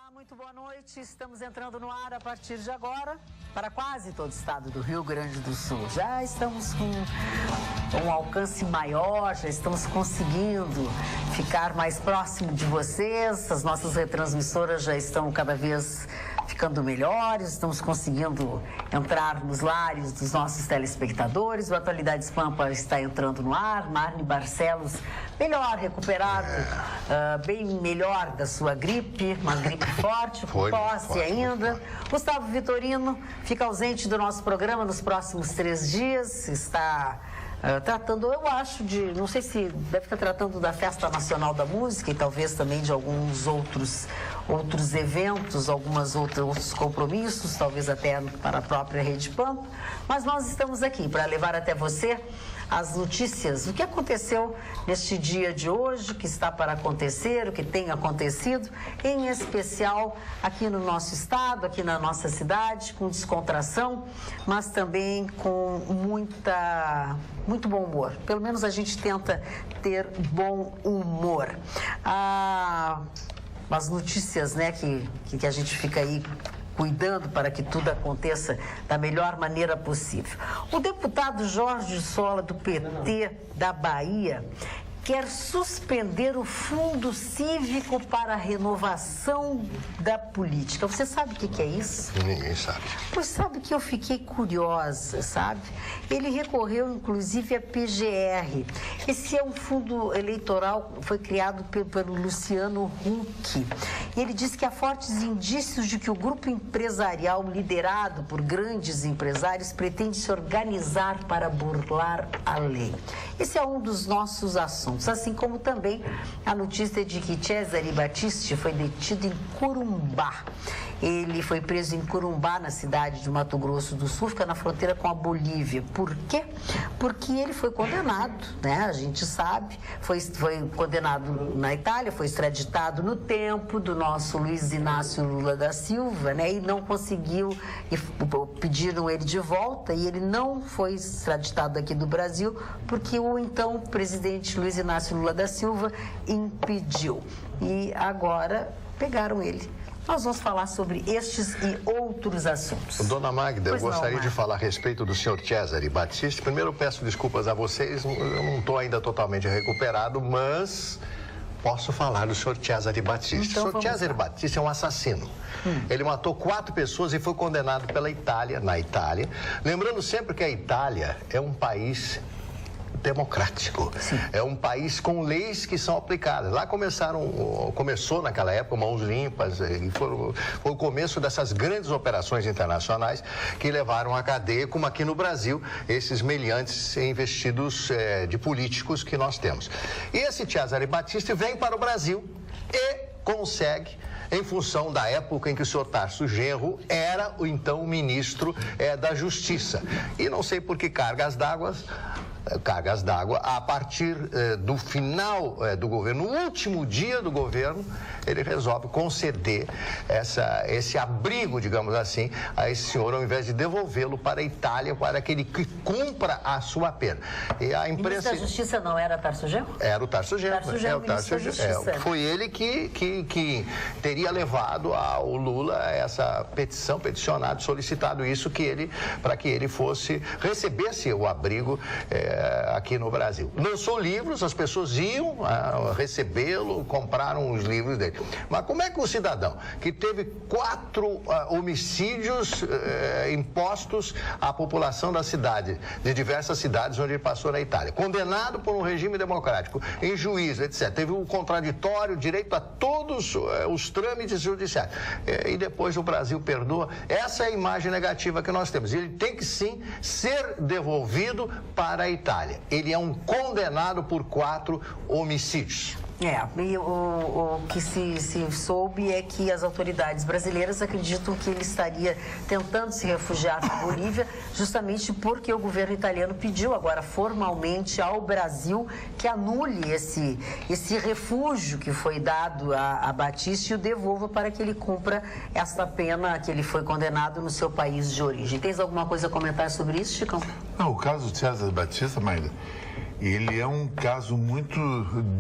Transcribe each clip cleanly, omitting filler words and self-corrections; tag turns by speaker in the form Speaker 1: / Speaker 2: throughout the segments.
Speaker 1: Olá, muito boa noite. Estamos entrando no ar a partir de agora para quase todo o estado do Rio Grande do Sul. Já estamos com um alcance maior, já estamos conseguindo ficar mais próximo de vocês. As nossas retransmissoras já estão cada vez ficando melhores, estamos conseguindo entrar nos lares dos nossos telespectadores. O Atualidades Pampa está entrando no ar. Marne Barcelos, melhor recuperado, bem melhor da sua gripe, uma gripe forte, com tosse ainda. Gustavo Vitorino fica ausente do nosso programa nos próximos 3 dias, está tratando, eu acho, não sei se deve estar tratando da Festa Nacional da Música e talvez também de alguns outros eventos, outros compromissos, talvez até para a própria Rede Pampa, mas nós estamos aqui para levar até você as notícias, o que aconteceu neste dia de hoje, o que está para acontecer, o que tem acontecido, em especial aqui no nosso estado, aqui na nossa cidade, com descontração, mas também com muito bom humor. Pelo menos a gente tenta ter bom humor. As notícias, né, que a gente fica aí cuidando para que tudo aconteça da melhor maneira possível. O deputado Jorge Sola, do PT da Bahia, quer suspender o Fundo Cívico para a Renovação da Política. Você sabe o que é isso?
Speaker 2: Ninguém sabe.
Speaker 1: Pois sabe que eu fiquei curiosa, sabe? Ele recorreu, inclusive, à PGR. Esse é um fundo eleitoral, foi criado pelo Luciano Huck. E ele diz que há fortes indícios de que o grupo empresarial liderado por grandes empresários pretende se organizar para burlar a lei. Esse é um dos nossos assuntos, assim como também a notícia de que Cesare Battisti foi detido em Corumbá. Ele foi preso em Corumbá, na cidade de Mato Grosso do Sul, fica na fronteira com a Bolívia. Por quê? Porque ele foi condenado, né? A gente sabe, foi condenado na Itália, foi extraditado no tempo do nosso Luiz Inácio Lula da Silva, né? E não conseguiu, e pediram ele de volta, e ele não foi extraditado aqui do Brasil, porque o então presidente Luiz Inácio Lula da Silva impediu. E agora pegaram ele. Nós vamos falar sobre estes e outros assuntos.
Speaker 2: Dona Magda, eu gostaria de falar a respeito do senhor Cesare Battisti. Primeiro, eu peço desculpas a vocês, eu não estou ainda totalmente recuperado, mas posso falar do senhor Cesare Battisti.
Speaker 1: Então,
Speaker 2: o senhor Cesare Battisti é um assassino. Ele matou 4 pessoas e foi condenado pela Itália, na Itália. Lembrando sempre que a Itália é um país democrático. Sim. É um país com leis que são aplicadas. Lá começou naquela época Mãos Limpas, e foi o começo dessas grandes operações internacionais que levaram à cadeia, como aqui no Brasil, esses meliantes investidos de políticos que nós temos. E esse Cesare Battisti vem para o Brasil e consegue, em função da época em que o senhor Tarso Genro era o então ministro da Justiça. E não sei por que cargas d'água, a partir do final do governo, no último dia do governo, ele resolve conceder esse abrigo, digamos assim, a esse senhor, ao invés de devolvê-lo para a Itália, para que ele cumpra a sua pena. E a imprensa...
Speaker 1: Ministro da Justiça não era Tarso Genro?
Speaker 2: Era o Tarso Genro.
Speaker 1: Tarso Genro,
Speaker 2: foi ele que teria levado ao Lula essa peticionado, solicitado isso, para que ele recebesse o abrigo aqui no Brasil. Lançou livros, as pessoas iam recebê-lo, compraram os livros dele. Mas como é que o cidadão que teve 4 homicídios impostos à população da cidade, de diversas cidades onde ele passou na Itália, condenado por um regime democrático, em juízo, etc., teve um contraditório, direito a todos os trâmites judiciais, e depois o Brasil perdoa? Essa é a imagem negativa que nós temos. Ele tem que sim ser devolvido para a Itália. Ele é um condenado por 4 homicídios.
Speaker 1: E o que se soube é que as autoridades brasileiras acreditam que ele estaria tentando se refugiar na Bolívia, justamente porque o governo italiano pediu agora formalmente ao Brasil que anule esse refúgio que foi dado a Battisti e o devolva para que ele cumpra essa pena que ele foi condenado no seu país de origem. Tens alguma coisa a comentar sobre isso, Chicão?
Speaker 3: Não, o caso de Cesare Battisti, Maida, ele é um caso muito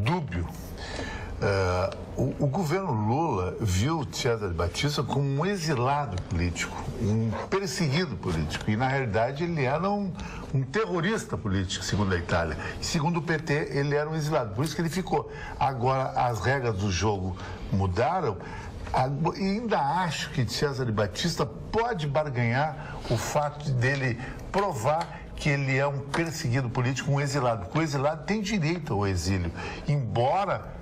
Speaker 3: dúbio. O governo Lula viu Cesare Battista como um exilado político, um perseguido político. E, na realidade, ele era um terrorista político, segundo a Itália. E, segundo o PT, ele era um exilado. Por isso que ele ficou. Agora, as regras do jogo mudaram. E ainda acho que Cesare Battista pode barganhar o fato dele provar que ele é um perseguido político, um exilado. Porque o exilado tem direito ao exílio, embora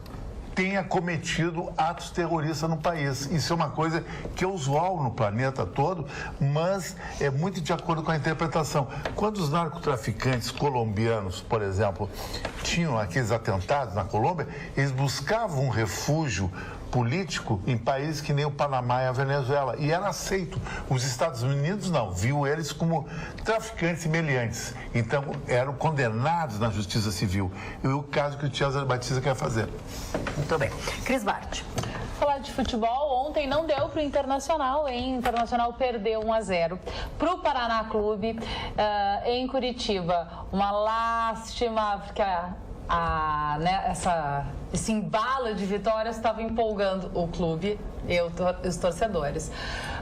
Speaker 3: tenha cometido atos terroristas no país. Isso é uma coisa que é usual no planeta todo, mas é muito de acordo com a interpretação. Quando os narcotraficantes colombianos, por exemplo, tinham aqueles atentados na Colômbia, eles buscavam um refúgio político em países que nem o Panamá e a Venezuela, e era aceito. Os Estados Unidos não, viu eles como traficantes e meliantes, então eram condenados na justiça civil. E o caso que o Cesare Battista quer fazer.
Speaker 1: Muito bem. Cris Bart.
Speaker 4: Falar de futebol, ontem não deu para o Internacional, hein? O Internacional perdeu 1-0 para o Paraná Clube em Curitiba. Uma lástima, porque esse embalo de vitórias estava empolgando o clube e os torcedores.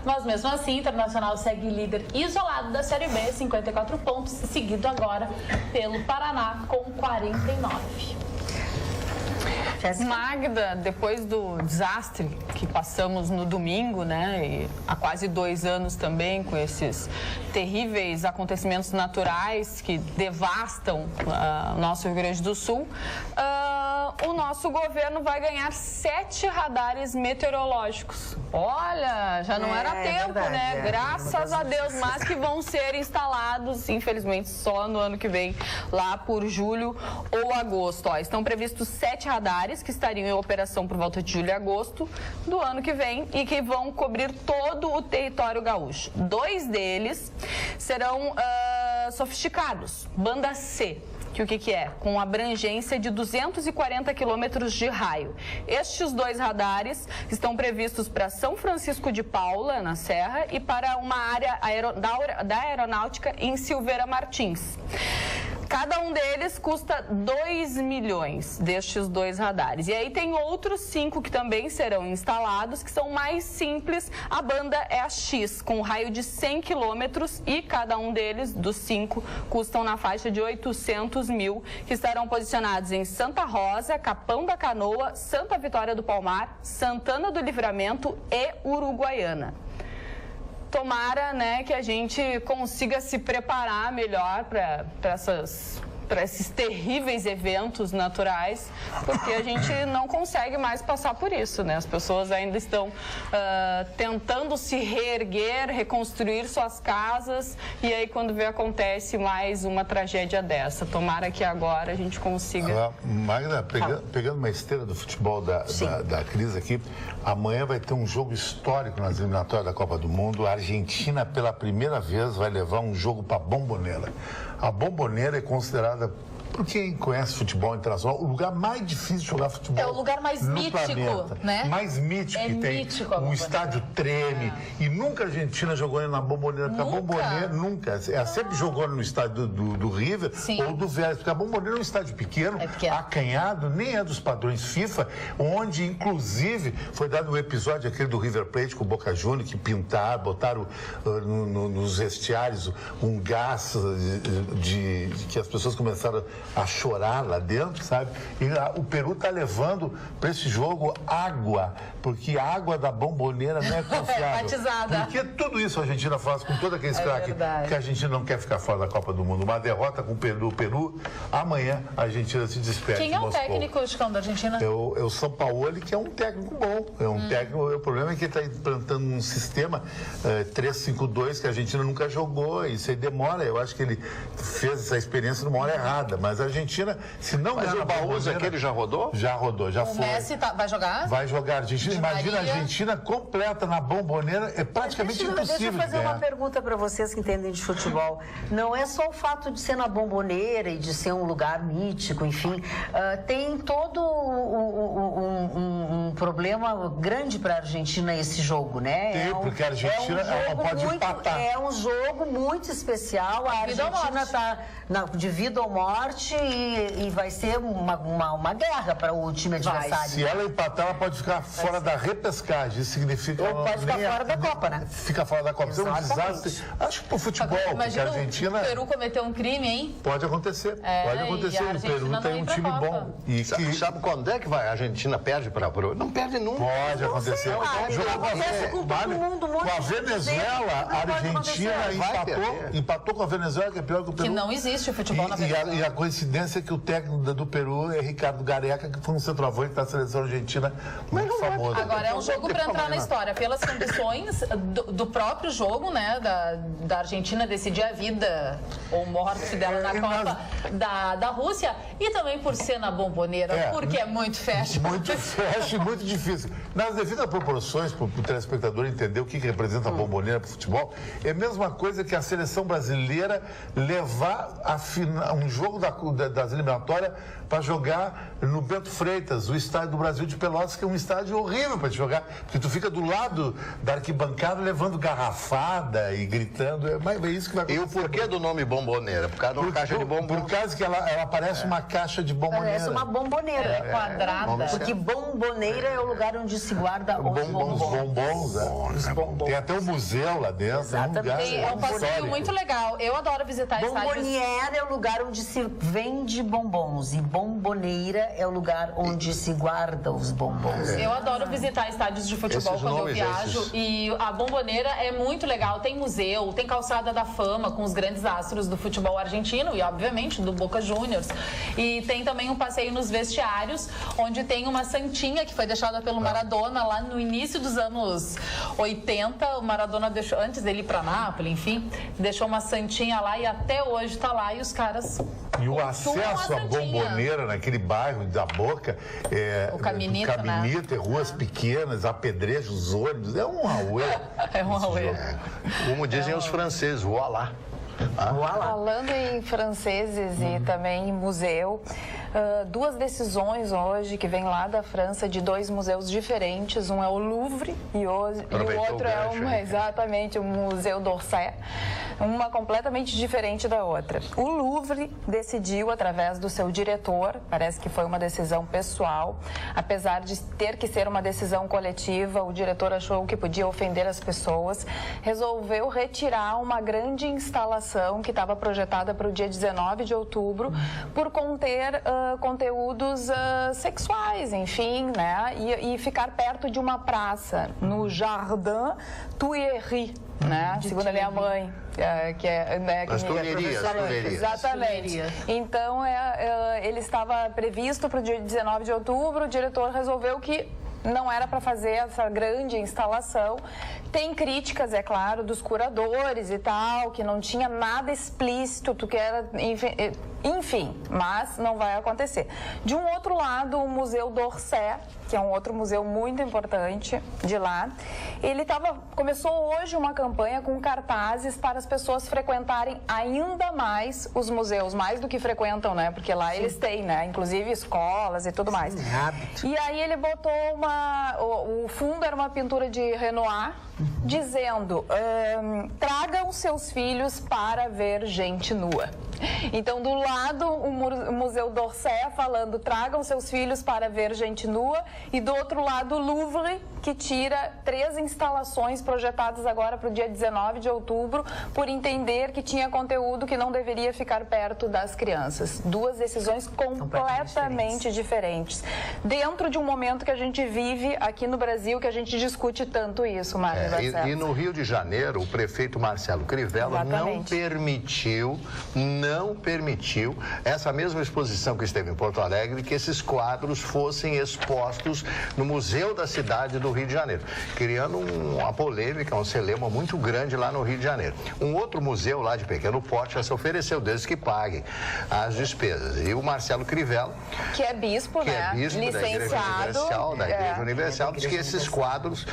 Speaker 4: Mas mesmo assim, o Internacional segue líder isolado da Série B, 54 pontos, seguido agora pelo Paraná com 49.
Speaker 5: Magda, depois do desastre que passamos no domingo, né, e há quase 2 anos também, com esses terríveis acontecimentos naturais que devastam o nosso Rio Grande do Sul, o nosso governo vai ganhar 7 radares meteorológicos. Olha, já não era tempo, verdade, né? Graças a Deus, mas que vão ser instalados, infelizmente, só no ano que vem, lá por julho ou agosto. Ó, estão previstos 7 radares que estariam em operação por volta de julho e agosto do ano que vem e que vão cobrir todo o território gaúcho. 2 deles serão sofisticados, banda C. Que o que é? Com abrangência de 240 quilômetros de raio. Estes 2 radares estão previstos para São Francisco de Paula, na Serra, e para uma área da aeronáutica em Silveira Martins. Cada um deles custa 2 milhões destes 2 radares. E aí tem outros 5 que também serão instalados, que são mais simples. A banda é a X, com um raio de 100 quilômetros, e cada um deles, dos 5, custam na faixa de 800 mil, que estarão posicionados em Santa Rosa, Capão da Canoa, Santa Vitória do Palmar, Santana do Livramento e Uruguaiana. Tomara, né, que a gente consiga se preparar melhor para esses terríveis eventos naturais, porque a gente não consegue mais passar por isso, né? As pessoas ainda estão tentando se reerguer, reconstruir suas casas, e aí quando acontece mais uma tragédia dessa. Tomara que agora a gente consiga...
Speaker 3: Magda, pegando uma esteira do futebol da Cris aqui, amanhã vai ter um jogo histórico nas eliminatórias da Copa do Mundo. A Argentina, pela primeira vez, vai levar um jogo para a Bombonera. A Bombonera é considerada, por quem conhece futebol internacional, o lugar mais difícil de jogar futebol.
Speaker 4: É o lugar mais mítico,
Speaker 3: planeta, né? Mais mítico que tem. O estádio treme. E nunca a Argentina jogou na Bombonera. Porque a Bombonera nunca. Ela sempre jogou no estádio do River, sim, ou do Vélez. Porque a Bombonera é um estádio pequeno, acanhado, nem é dos padrões FIFA, onde, inclusive, foi dado um episódio aquele do River Plate com o Boca Juniors, que pintaram, botaram nos vestiários um gás que as pessoas começaram a chorar lá dentro, sabe? E o Peru está levando para esse jogo água, porque a água da Bombonera não é confiável.
Speaker 4: Batizada.
Speaker 3: Porque tudo isso a Argentina faz com todo aquele craque que a Argentina não quer ficar fora da Copa do Mundo. Uma derrota com o Peru, amanhã a Argentina se despede.
Speaker 4: Quem é o técnico, Chicão, da Argentina?
Speaker 3: É o Sampaoli, que é um técnico bom. É um técnico. O problema é que ele está implantando um sistema 3-5-2 que a Argentina nunca jogou. Isso aí demora. Eu acho que ele fez essa experiência numa hora errada. Mas a Argentina, se não...
Speaker 2: Mas o Baús aquele já rodou?
Speaker 3: Já rodou, já foi.
Speaker 4: O Messi vai jogar?
Speaker 3: Vai jogar. A Argentina, imagina a Argentina completa na Bombonera, é praticamente impossível.
Speaker 1: Deixa eu fazer uma pergunta para vocês que entendem de futebol. Não é só o fato de ser na Bombonera e de ser um lugar mítico, enfim. Tem todo um problema grande para a Argentina esse jogo, né?
Speaker 3: Porque a Argentina ela pode empatar.
Speaker 1: É um jogo muito especial. A Argentina está de vida ou morte e vai ser uma guerra para o time adversário.
Speaker 3: Se ela empatar, ela pode ficar fora da repescagem. Isso significa
Speaker 1: ou pode ficar fora da Copa, né?
Speaker 3: Fica fora da Copa. Isso é um desastre. Acho que pro futebol, porque a Argentina...
Speaker 4: o Peru cometeu um crime, hein?
Speaker 3: Pode acontecer. Pode acontecer. O Peru tem um time bom.
Speaker 2: Sabe quando é que vai? A Argentina perde para Peru? Não perde nunca.
Speaker 3: Pode acontecer. Com a Venezuela, a Argentina empatou com a Venezuela, que é pior que o Peru.
Speaker 4: Que não existe futebol na Venezuela.
Speaker 3: E a coincidência é que o técnico do Peru é Ricardo Gareca, que foi um centroavante da seleção argentina muito famoso.
Speaker 4: Agora, é um jogo para entrar na história. Pelas condições do próprio jogo, né? Da Argentina decidir a vida ou morte dela na Copa da Rússia. E também por ser na Bomboneira, porque é muito fashion.
Speaker 3: Muito fashion, muito difícil. Nas devidas proporções, para o telespectador entender o que representa a Bomboneira para o futebol, é a mesma coisa que a seleção brasileira levar um jogo das eliminatórias para jogar no Bento Freitas, o estádio do Brasil de Pelotas, que é um estádio horrível para te jogar, porque tu fica do lado da arquibancada levando garrafada e gritando. É isso que vai acontecer.
Speaker 2: E o porquê do nome Bomboneira? Por causa de uma caixa de bombons?
Speaker 3: Por causa que ela parece uma caixa de bomboneira.
Speaker 1: Parece uma bomboneira.
Speaker 4: Quadrada.
Speaker 1: Porque bomboneira é o lugar onde se guarda os bombons.
Speaker 3: Tem até um museu lá dentro.
Speaker 1: Exatamente.
Speaker 4: É um passeio muito legal. Eu adoro visitar estádios.
Speaker 1: Bomboniera é o lugar onde se vende bombons. E bomboneira é o lugar onde se guarda os bombons.
Speaker 4: Eu adoro visitar estádios de futebol quando eu viajo. E a Bomboneira é muito legal. Tem museu, tem calçada da fama com os grandes astros do futebol argentino e, obviamente, do Boca Juniors. E tem também um passeio nos vestiários, onde tem uma santinha que foi deixada pelo Maradona lá no início dos anos 80. O Maradona deixou, antes dele ir para Nápoles, enfim, deixou uma santinha lá e até hoje está lá e os caras...
Speaker 3: E o acesso à Bomboneira, naquele bairro da Boca,
Speaker 4: o Caminito,
Speaker 3: ruas pequenas, apedrejos, ônibus, é um auê.
Speaker 4: É um auê.
Speaker 2: Como dizem os franceses, voilá.
Speaker 5: Falando em franceses e também em museu, duas decisões hoje que vêm lá da França de dois museus diferentes. Um é o Louvre e o outro é exatamente o Museu d'Orsay. Uma completamente diferente da outra. O Louvre decidiu, através do seu diretor, parece que foi uma decisão pessoal, apesar de ter que ser uma decisão coletiva, o diretor achou que podia ofender as pessoas, resolveu retirar uma grande instalação que estava projetada para o dia 19 de outubro por conter conteúdos sexuais, enfim, né? E ficar perto de uma praça, no Jardin Tuileries, né? Segundo a minha mãe, que é... Né,
Speaker 2: as Tuileries.
Speaker 5: Exatamente. Então, ele estava previsto para o dia 19 de outubro, o diretor resolveu que não era para fazer essa grande instalação. Tem críticas, é claro, dos curadores e tal, que não tinha nada explícito, que era, enfim, mas não vai acontecer. De um outro lado, o Museu d'Orsay, que é um outro museu muito importante de lá, começou hoje uma campanha com cartazes para as pessoas frequentarem ainda mais os museus, mais do que frequentam, né? Porque lá eles têm, né? Inclusive escolas e tudo mais. E aí ele botou o fundo era uma pintura de Renoir, dizendo, tragam seus filhos para ver gente nua. Então, do lado, o Museu d'Orsay falando, tragam seus filhos para ver gente nua, e do outro lado, o Louvre, que tira 3 instalações projetadas agora para o dia 19 de outubro, por entender que tinha conteúdo que não deveria ficar perto das crianças. Duas decisões completamente diferentes. Dentro de um momento que a gente vive aqui no Brasil, que a gente discute tanto isso, Mário.
Speaker 2: E no Rio de Janeiro, o prefeito Marcelo Crivella não permitiu essa mesma exposição que esteve em Porto Alegre, que esses quadros fossem expostos no Museu da Cidade do Rio de Janeiro, criando uma polêmica, um celeuma muito grande lá no Rio de Janeiro. Um outro museu lá de pequeno porte já se ofereceu, desde que paguem as despesas. E o Marcelo Crivella,
Speaker 5: que é bispo, né?
Speaker 2: Licenciado da Igreja Universal, diz que esses quadros,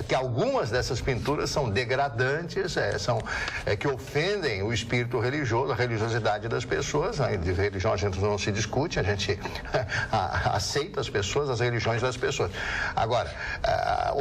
Speaker 2: que algumas dessas pinturas são degradantes, que ofendem o espírito religioso, religiosidade das pessoas, né? De religião a gente não se discute, a gente aceita as pessoas, as religiões das pessoas. Agora,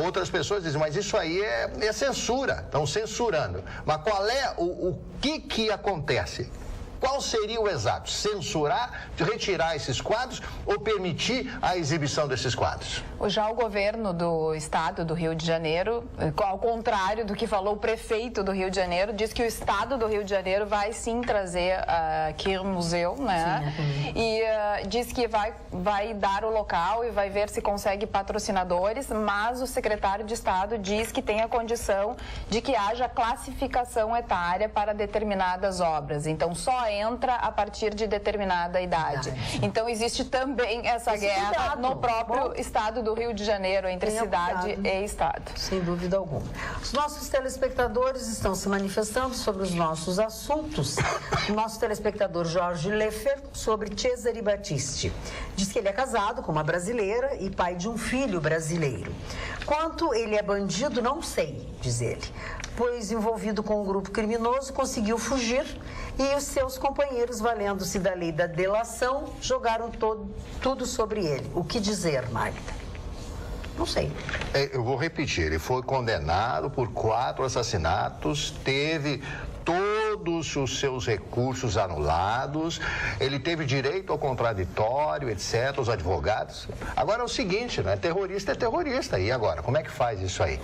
Speaker 2: outras pessoas dizem, mas isso aí é censura, estão censurando. Mas qual é o que acontece? Qual seria o exato? Censurar, retirar esses quadros ou permitir a exibição desses quadros?
Speaker 5: Já o governo do estado do Rio de Janeiro, ao contrário do que falou o prefeito do Rio de Janeiro, diz que o estado do Rio de Janeiro vai sim trazer aqui o museu, né? Sim, e diz que vai dar o local e vai ver se consegue patrocinadores, mas o secretário de Estado diz que tem a condição de que haja classificação etária para determinadas obras. Então, só entra a partir de determinada idade. Então, existe também essa guerra no próprio estado do Rio de Janeiro, entre cidade e estado.
Speaker 1: Sem dúvida alguma. Os nossos telespectadores estão se manifestando sobre os nossos assuntos. O nosso telespectador Jorge Leffer, sobre Cesare Battisti. Diz que ele é casado com uma brasileira e pai de um filho brasileiro. Quanto ele é bandido, não sei, diz ele, pois envolvido com um grupo criminoso, conseguiu fugir e os seus companheiros, valendo-se da lei da delação, jogaram tudo sobre ele. O que dizer, Magda? Não sei.
Speaker 2: Eu vou repetir, ele foi condenado por 4 assassinatos, teve todos os seus recursos anulados, ele teve direito ao contraditório, etc., os advogados. Agora é o seguinte, né? Terrorista é terrorista. E agora, como é que faz isso aí?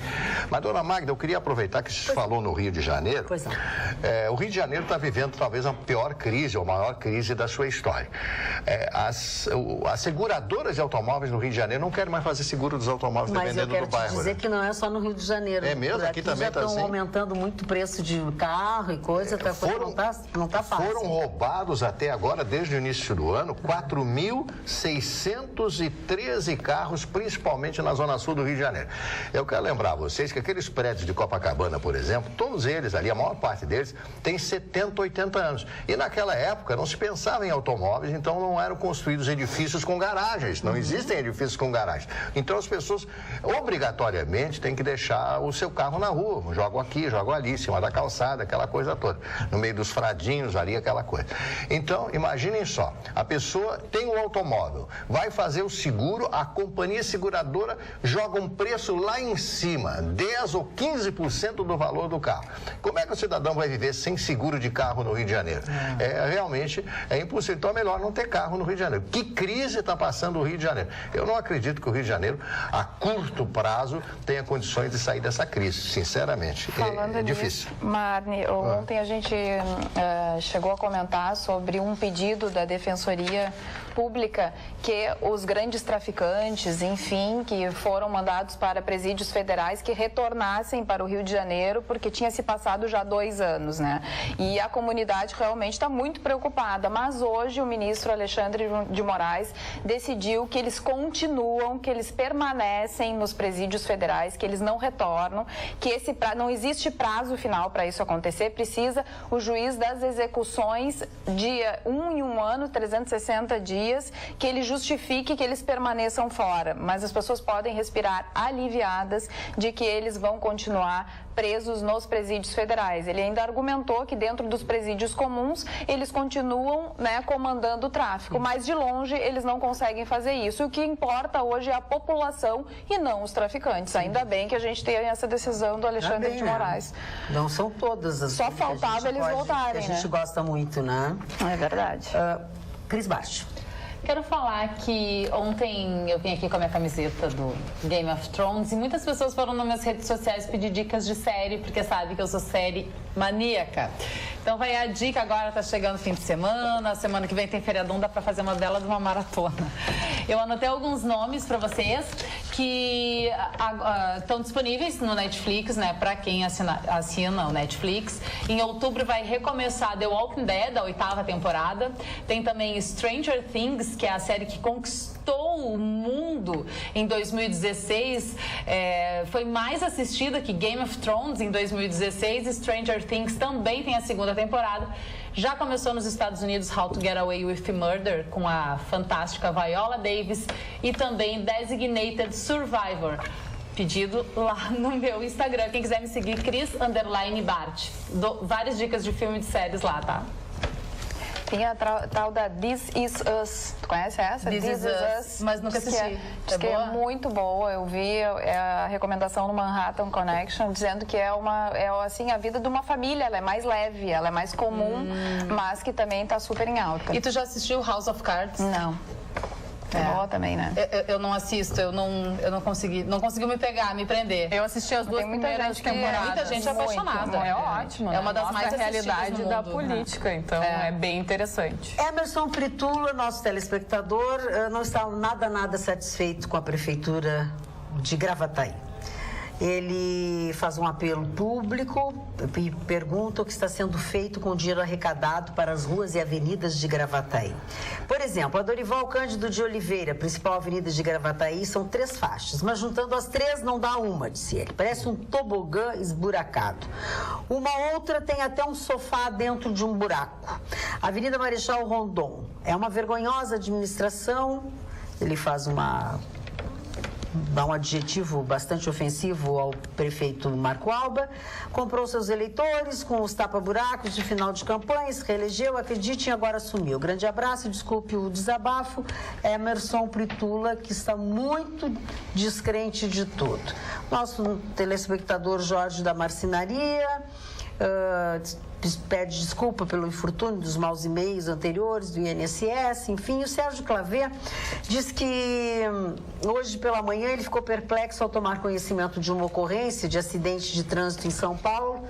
Speaker 2: Mas, dona Magda, eu queria aproveitar que você falou no Rio de Janeiro.
Speaker 1: Pois não.
Speaker 2: O Rio de Janeiro está vivendo talvez a pior crise, ou a maior crise da sua história. As seguradoras de automóveis no Rio de Janeiro não querem mais fazer seguro dos automóveis dependendo do bairro.
Speaker 1: Mas eu quero te dizer que não é só no Rio de Janeiro.
Speaker 2: É mesmo? Aqui também está assim?
Speaker 1: Já estão aumentando muito o preço de carro e coisa, não tá fácil.
Speaker 2: Foram roubados até agora, desde o início do ano, 4.613 carros, principalmente na zona sul do Rio de Janeiro. Eu quero lembrar a vocês que aqueles prédios de Copacabana, por exemplo, todos eles ali, a maior parte deles, tem 70, 80 anos. E naquela época não se pensava em automóveis, então não eram construídos edifícios com garagens, não existem edifícios com garagens. Então as pessoas obrigatoriamente têm que deixar o seu carro na rua, jogam aqui, jogam ali, em cima da calçada, aquela coisa toda. No meio dos fradinhos ali, aquela coisa. Então, imaginem só, a pessoa tem um automóvel, vai fazer o seguro, a companhia seguradora joga um preço lá em cima, 10 ou 15% do valor do carro. Como é que o cidadão vai viver sem seguro de carro no Rio de Janeiro? Realmente é impossível. Então é melhor não ter carro no Rio de Janeiro. Que crise está passando o Rio de Janeiro? Eu não acredito que o Rio de Janeiro, a curto prazo, tenha condições de sair dessa crise, sinceramente.
Speaker 5: Falando
Speaker 2: difícil.
Speaker 5: Nisso, Marne, ontem a gente chegou a comentar sobre um pedido da Defensoria Pública que os grandes traficantes, enfim, que foram mandados para presídios federais, que retornassem para o Rio de Janeiro, porque tinha se passado já 2 anos, né? E a comunidade realmente está muito preocupada, mas hoje o ministro Alexandre de Moraes decidiu que eles continuam, que eles permanecem nos presídios federais, que eles não retornam, que não existe prazo final para isso acontecer, precisa o juiz das execuções de 1 em 1 ano, 360 dias, que ele justifique que eles permaneçam fora, mas as pessoas podem respirar aliviadas de que eles vão continuar presos nos presídios federais. Ele ainda argumentou que dentro dos presídios comuns eles continuam, né, comandando o tráfico, mas de longe eles não conseguem fazer isso. O que importa hoje é a população e não os traficantes. Ainda bem que a gente tem essa decisão do Alexandre de Moraes.
Speaker 1: Não são todas as.
Speaker 5: Só faltava eles voltarem,
Speaker 1: que a gente gosta muito, né?
Speaker 5: É verdade.
Speaker 1: Cris Bart.
Speaker 4: Quero falar que ontem eu vim aqui com a minha camiseta do Game of Thrones e muitas pessoas foram nas minhas redes sociais pedir dicas de série, porque sabe que eu sou série maníaca. Então vai a dica agora, tá chegando o fim de semana, semana que vem tem feriadão, dá pra fazer uma bela de uma maratona. Eu anotei alguns nomes pra vocês que estão disponíveis no Netflix, né, pra quem assina o Netflix. Em outubro vai recomeçar The Walking Dead, a 8ª temporada. Tem também Stranger Things, que é a série que conquistou o mundo em 2016, foi mais assistida que Game of Thrones em 2016. Stranger Things também tem a 2ª temporada. Já começou nos Estados Unidos How to Get Away with Murder, com a fantástica Viola Davis, e também Designated Survivor. Pedido lá no meu Instagram. Quem quiser me seguir, Cris_Bart. Dou várias dicas de filme e de séries lá, tá?
Speaker 6: Tem a tal da This Is Us. Tu conhece essa?
Speaker 4: This Is Us, mas nunca assisti.
Speaker 6: Diz que é muito boa. Eu vi a recomendação no Manhattan Connection dizendo que é assim, a vida de uma família. Ela é mais leve, ela é mais comum, mas que também está super em alta.
Speaker 4: E tu já assistiu House of Cards?
Speaker 6: Não. É boa também, né?
Speaker 4: Eu não assisto, eu não conseguiu me pegar, me prender.
Speaker 5: Eu assisti as 2 primeiras temporadas.
Speaker 4: Muita gente apaixonada.
Speaker 5: É ótimo.
Speaker 4: É uma das mais
Speaker 5: assistidas realidade
Speaker 4: no
Speaker 5: da
Speaker 4: mundo,
Speaker 5: política, então é bem interessante.
Speaker 1: Emerson Pritula, nosso telespectador, não está nada satisfeito com a prefeitura de Gravataí. Ele faz um apelo público e pergunta o que está sendo feito com o dinheiro arrecadado para as ruas e avenidas de Gravataí. Por exemplo, a Dorival Cândido de Oliveira, principal avenida de Gravataí, são 3 faixas, mas juntando as 3 não dá uma, disse ele. Parece um tobogã esburacado. Uma outra tem até um sofá dentro de um buraco. A Avenida Marechal Rondon é uma vergonhosa administração. Ele dá um adjetivo bastante ofensivo ao prefeito Marco Alba, comprou seus eleitores com os tapa-buracos de final de campanha, se reelegeu, acreditem, agora sumiu. Grande abraço e desculpe o desabafo, Emerson Pritula, que está muito descrente de tudo. Nosso telespectador Jorge da Marcenaria pede desculpa pelo infortúnio dos maus e-mails anteriores do INSS, enfim. O Sérgio Clavé diz que hoje pela manhã ele ficou perplexo ao tomar conhecimento de uma ocorrência de acidente de trânsito em São Paulo,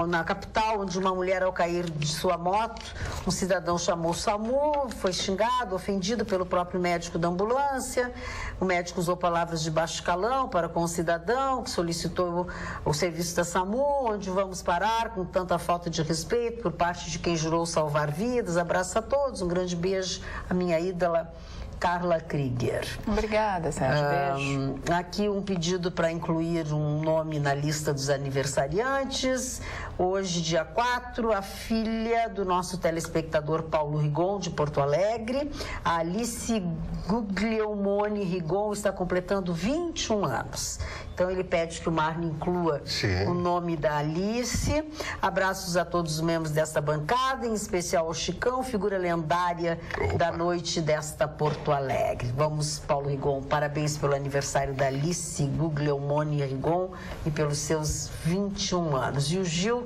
Speaker 1: na capital, onde uma mulher, ao cair de sua moto, um cidadão chamou o SAMU, foi xingado, ofendido pelo próprio médico da ambulância. O médico usou palavras de baixo calão para com o cidadão, que solicitou o serviço da SAMU, onde vamos parar com tanta falta de respeito por parte de quem jurou salvar vidas. Abraço a todos, um grande beijo à minha ídola Carla Krieger.
Speaker 6: Obrigada, Sérgio. Beijo.
Speaker 1: Aqui um pedido para incluir um nome na lista dos aniversariantes. Hoje, dia 4, a filha do nosso telespectador Paulo Rigon, de Porto Alegre, a Alice Guglielmone Rigon, está completando 21 anos. Então, ele pede que o Marlon inclua o nome da Alice. Abraços a todos os membros desta bancada, em especial ao Chicão, figura lendária da noite desta Porto Alegre. Vamos, Paulo Rigon, parabéns pelo aniversário da Alice Guglielmone Rigon e pelos seus 21 anos. E o Gil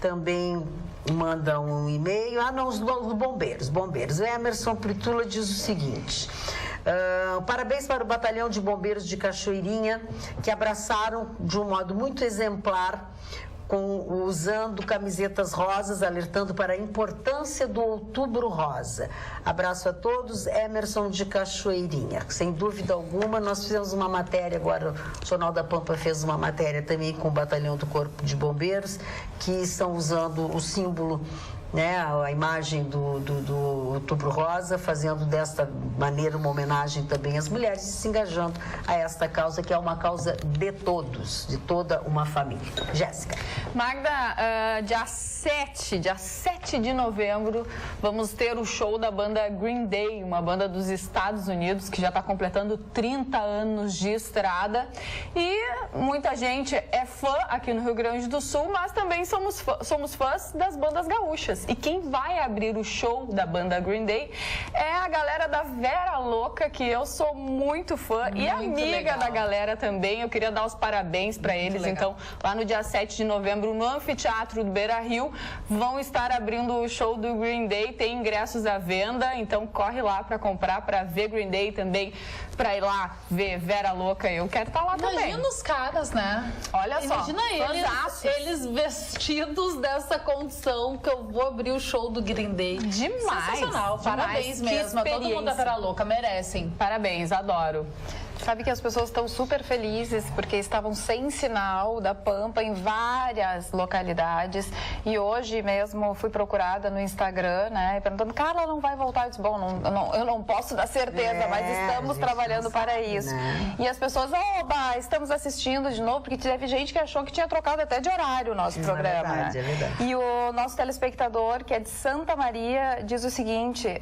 Speaker 1: também manda um e-mail. Os bombeiros. O Emerson Pritula diz o seguinte: parabéns para o Batalhão de Bombeiros de Cachoeirinha, que abraçaram de um modo muito exemplar, usando camisetas rosas, alertando para a importância do Outubro Rosa. Abraço a todos, Emerson de Cachoeirinha. Sem dúvida alguma, nós fizemos uma matéria agora, o Jornal da Pampa fez uma matéria também com o Batalhão do Corpo de Bombeiros, que estão usando o símbolo, a imagem do Outubro Rosa, fazendo desta maneira uma homenagem também às mulheres e se engajando a esta causa, que é uma causa de todos, de toda uma família. Jéssica.
Speaker 5: Magda, dia 7 de novembro, vamos ter o show da banda Green Day, uma banda dos Estados Unidos que já está completando 30 anos de estrada. E muita gente é fã aqui no Rio Grande do Sul, mas também somos fãs das bandas gaúchas. E quem vai abrir o show da banda Green Day é a galera da Vera Louca, que eu sou muito fã e amiga da galera também. Eu queria dar os parabéns para eles. Então, lá no dia 7 de novembro, no Anfiteatro do Beira-Rio, vão estar abrindo o show do Green Day. Tem ingressos à venda, então corre lá para comprar, para ver Green Day também, para ir lá ver Vera Louca. Eu quero estar lá também.
Speaker 4: Imagina os caras, né?
Speaker 5: Olha só.
Speaker 4: Imagina eles vestidos dessa condição que eu vou abrir o show do Green Day.
Speaker 5: Demais.
Speaker 4: Sensacional. Parabéns mesmo. Todo mundo da Vera Louca merecem.
Speaker 5: Parabéns, adoro.
Speaker 6: Sabe que as pessoas estão super felizes porque estavam sem sinal da Pampa em várias localidades. E hoje mesmo fui procurada no Instagram, e perguntando: Carla, não vai voltar? Eu disse: bom, eu não posso dar certeza, mas estamos trabalhando para isso. E as pessoas: oba, estamos assistindo de novo, porque teve gente que achou que tinha trocado até de horário o nosso programa.
Speaker 1: É verdade.
Speaker 6: E o nosso telespectador, que é de Santa Maria, diz o seguinte: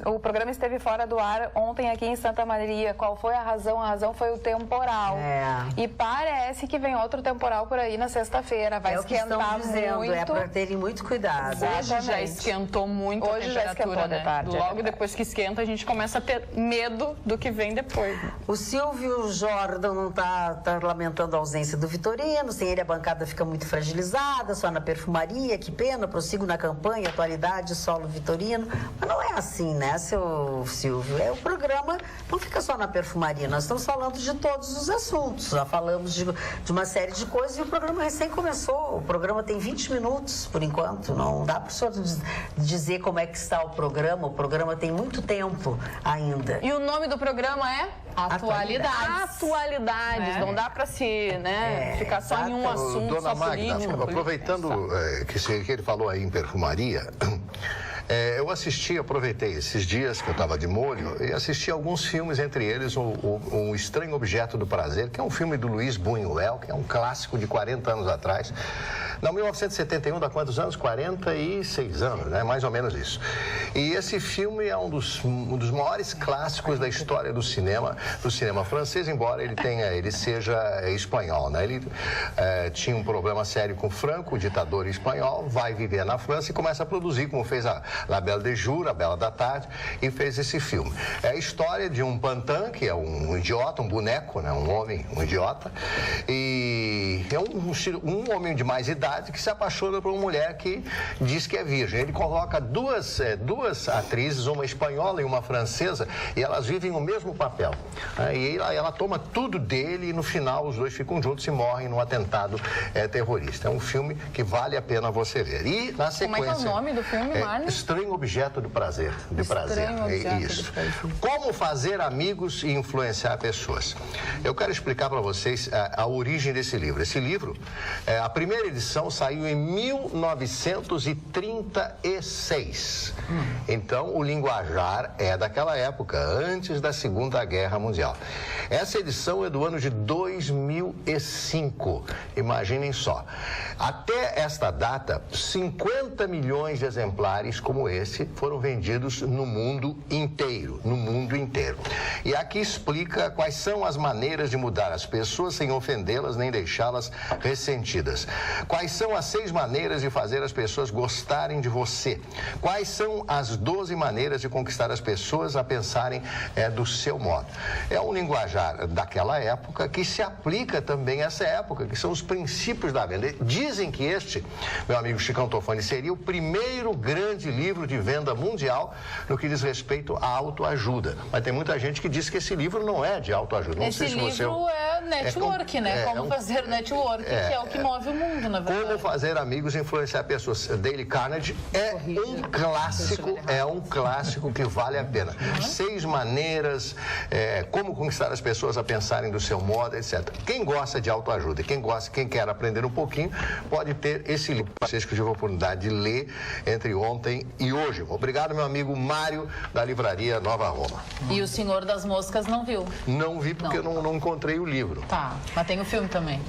Speaker 6: o programa esteve fora do ar ontem aqui em Santa Maria. Qual foi a razão? razão, foi o temporal. E parece que vem outro temporal por aí na sexta-feira. Vai esquentar muito.
Speaker 1: É para terem muito cuidado.
Speaker 5: Hoje já esquentou muito a temperatura,
Speaker 6: já esquentou de tarde.
Speaker 5: Logo depois que esquenta, a gente começa a ter medo do que vem depois.
Speaker 1: O Silvio Jordan não tá lamentando a ausência do Vitorino. Sem ele, a bancada fica muito fragilizada, só na perfumaria. Que pena, prossigo na campanha, atualidade, solo Vitorino. Mas não é assim, né, seu Silvio? O programa não fica só na perfumaria. Nós estamos falando de todos os assuntos. Já falamos de uma série de coisas e o programa recém começou. O programa tem 20 minutos, por enquanto. Não dá para o senhor dizer como é que está o programa. O programa tem muito tempo ainda.
Speaker 5: E o nome do programa é? Atualidades. Não dá para se ficar só em um assunto,
Speaker 2: Dona
Speaker 5: só
Speaker 2: Magda,
Speaker 5: político.
Speaker 2: aproveitando que ele falou aí em perfumaria, eu aproveitei esses dias que eu estava de molho e assisti alguns filmes, entre eles o Estranho Objeto do Prazer, que é um filme do Luiz Buñuel, que é um clássico de 40 anos atrás. Não, 1971, dá quantos anos? 46 anos, né? Mais ou menos isso. E esse filme é um dos maiores clássicos da história do cinema francês, embora ele seja espanhol, né? Ele tinha um problema sério com Franco, o ditador espanhol, vai viver na França e começa a produzir, como fez a La Belle de Jour, a Bela da Tarde, e fez esse filme. É a história de um Pantin, que é um idiota, um boneco, né? Um homem, um idiota, e é um homem de mais idade que se apaixona por uma mulher que diz que é virgem. Ele coloca duas atrizes, uma espanhola e uma francesa, e elas vivem o mesmo papel. E ela toma tudo dele e no final os dois ficam juntos e morrem num atentado terrorista. É um filme que vale a pena você ver. E na sequência...
Speaker 5: Como é que é o nome do filme, Marlon?
Speaker 2: Estranho Objeto do Prazer.
Speaker 5: Estranho Objeto
Speaker 2: Isso.
Speaker 5: do Prazer.
Speaker 2: Como fazer amigos e influenciar pessoas. Eu quero explicar para vocês a origem desse livro. Esse livro, a primeira edição saiu em 1936. Então, o linguajar é daquela época, antes da Segunda Guerra Mundial. Essa edição é do ano de 2005. Imaginem só. Até esta data, 50 milhões de exemplares como esse foram vendidos no mundo inteiro. E aqui explica quais são as maneiras de mudar as pessoas sem ofendê-las nem deixá-las ressentidas. Quais são as 6 maneiras de fazer as pessoas gostarem de você? Quais são as 12 maneiras de conquistar as pessoas a pensarem do seu modo? É um linguajar daquela época que se aplica também a essa época, que são os princípios da venda. Dizem que este, meu amigo Chicão Tofani, seria o primeiro grande livro de venda mundial no que diz respeito à autoajuda. Mas tem muita gente que diz que esse livro não é de autoajuda. Não
Speaker 4: esse
Speaker 2: sei se
Speaker 4: livro é network, né? Como fazer network, que é o que move o mundo, na verdade.
Speaker 2: Como fazer amigos e influenciar pessoas. Dale Carnegie é um clássico que vale a pena. 6 maneiras, como conquistar as pessoas a pensarem do seu modo, etc. Quem gosta de autoajuda, quem quer aprender um pouquinho, pode ter esse livro. Vocês que eu tive a oportunidade de ler entre ontem e hoje. Obrigado, meu amigo Mário, da livraria Nova Roma.
Speaker 4: E o Senhor das Moscas não viu?
Speaker 2: Não vi porque eu não encontrei o livro.
Speaker 4: Tá, mas tem o filme também.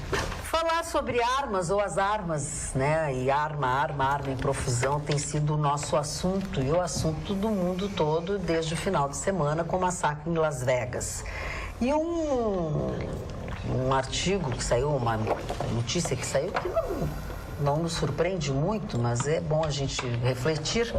Speaker 1: Falar sobre armas ou as armas, né? E arma em profusão tem sido o nosso assunto e o assunto do mundo todo desde o final de semana com o massacre em Las Vegas. E um artigo que saiu, uma notícia que saiu que não nos surpreende muito, mas é bom a gente refletir.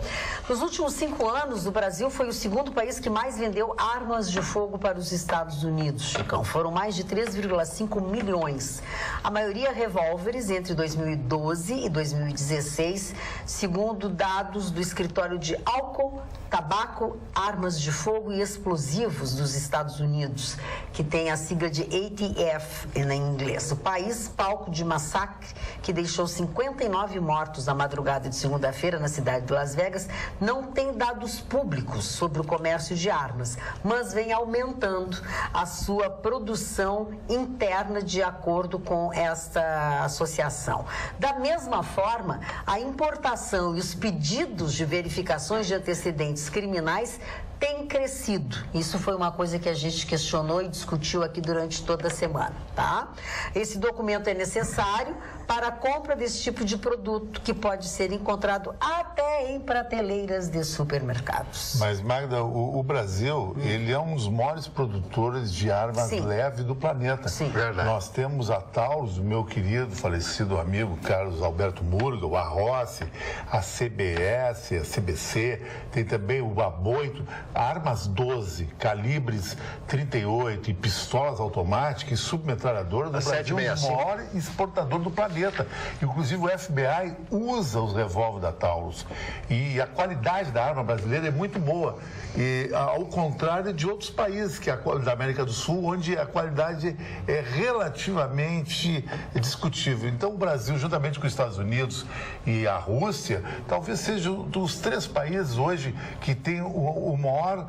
Speaker 1: Nos últimos 5 anos, o Brasil foi o segundo país que mais vendeu armas de fogo para os Estados Unidos, Chicão. Foram mais de 3,5 milhões. A maioria revólveres entre 2012 e 2016, segundo dados do Escritório de Álcool, Tabaco, Armas de Fogo e Explosivos dos Estados Unidos, que tem a sigla de ATF em inglês. O país, palco de massacre que deixou 59 mortos na madrugada de segunda-feira na cidade de Las Vegas, não tem dados públicos sobre o comércio de armas, mas vem aumentando a sua produção interna de acordo com esta associação. Da mesma forma, a importação e os pedidos de verificações de antecedentes criminais tem crescido. Isso foi uma coisa que a gente questionou e discutiu aqui durante toda a semana, tá? Esse documento é necessário para a compra desse tipo de produto que pode ser encontrado até até em prateleiras de supermercados.
Speaker 3: Mas, Magda, o Brasil, ele é um dos maiores produtores de armas leves do planeta.
Speaker 1: Sim.
Speaker 2: Verdade.
Speaker 3: Nós temos a Taurus, o meu querido, falecido amigo Carlos Alberto Murga, a Rossi, a CBS, a CBC, tem também o Aboito, armas 12, calibres 38 e pistolas automáticas e submetralhadoras. O Brasil é o maior exportador do planeta. Inclusive o FBI usa os revólveres da Taurus. E a qualidade da arma brasileira é muito boa. E ao contrário de outros países da América do Sul, onde a qualidade é relativamente discutível. Então o Brasil, juntamente com os Estados Unidos e a Rússia, talvez seja um dos 3 países hoje que tem o maior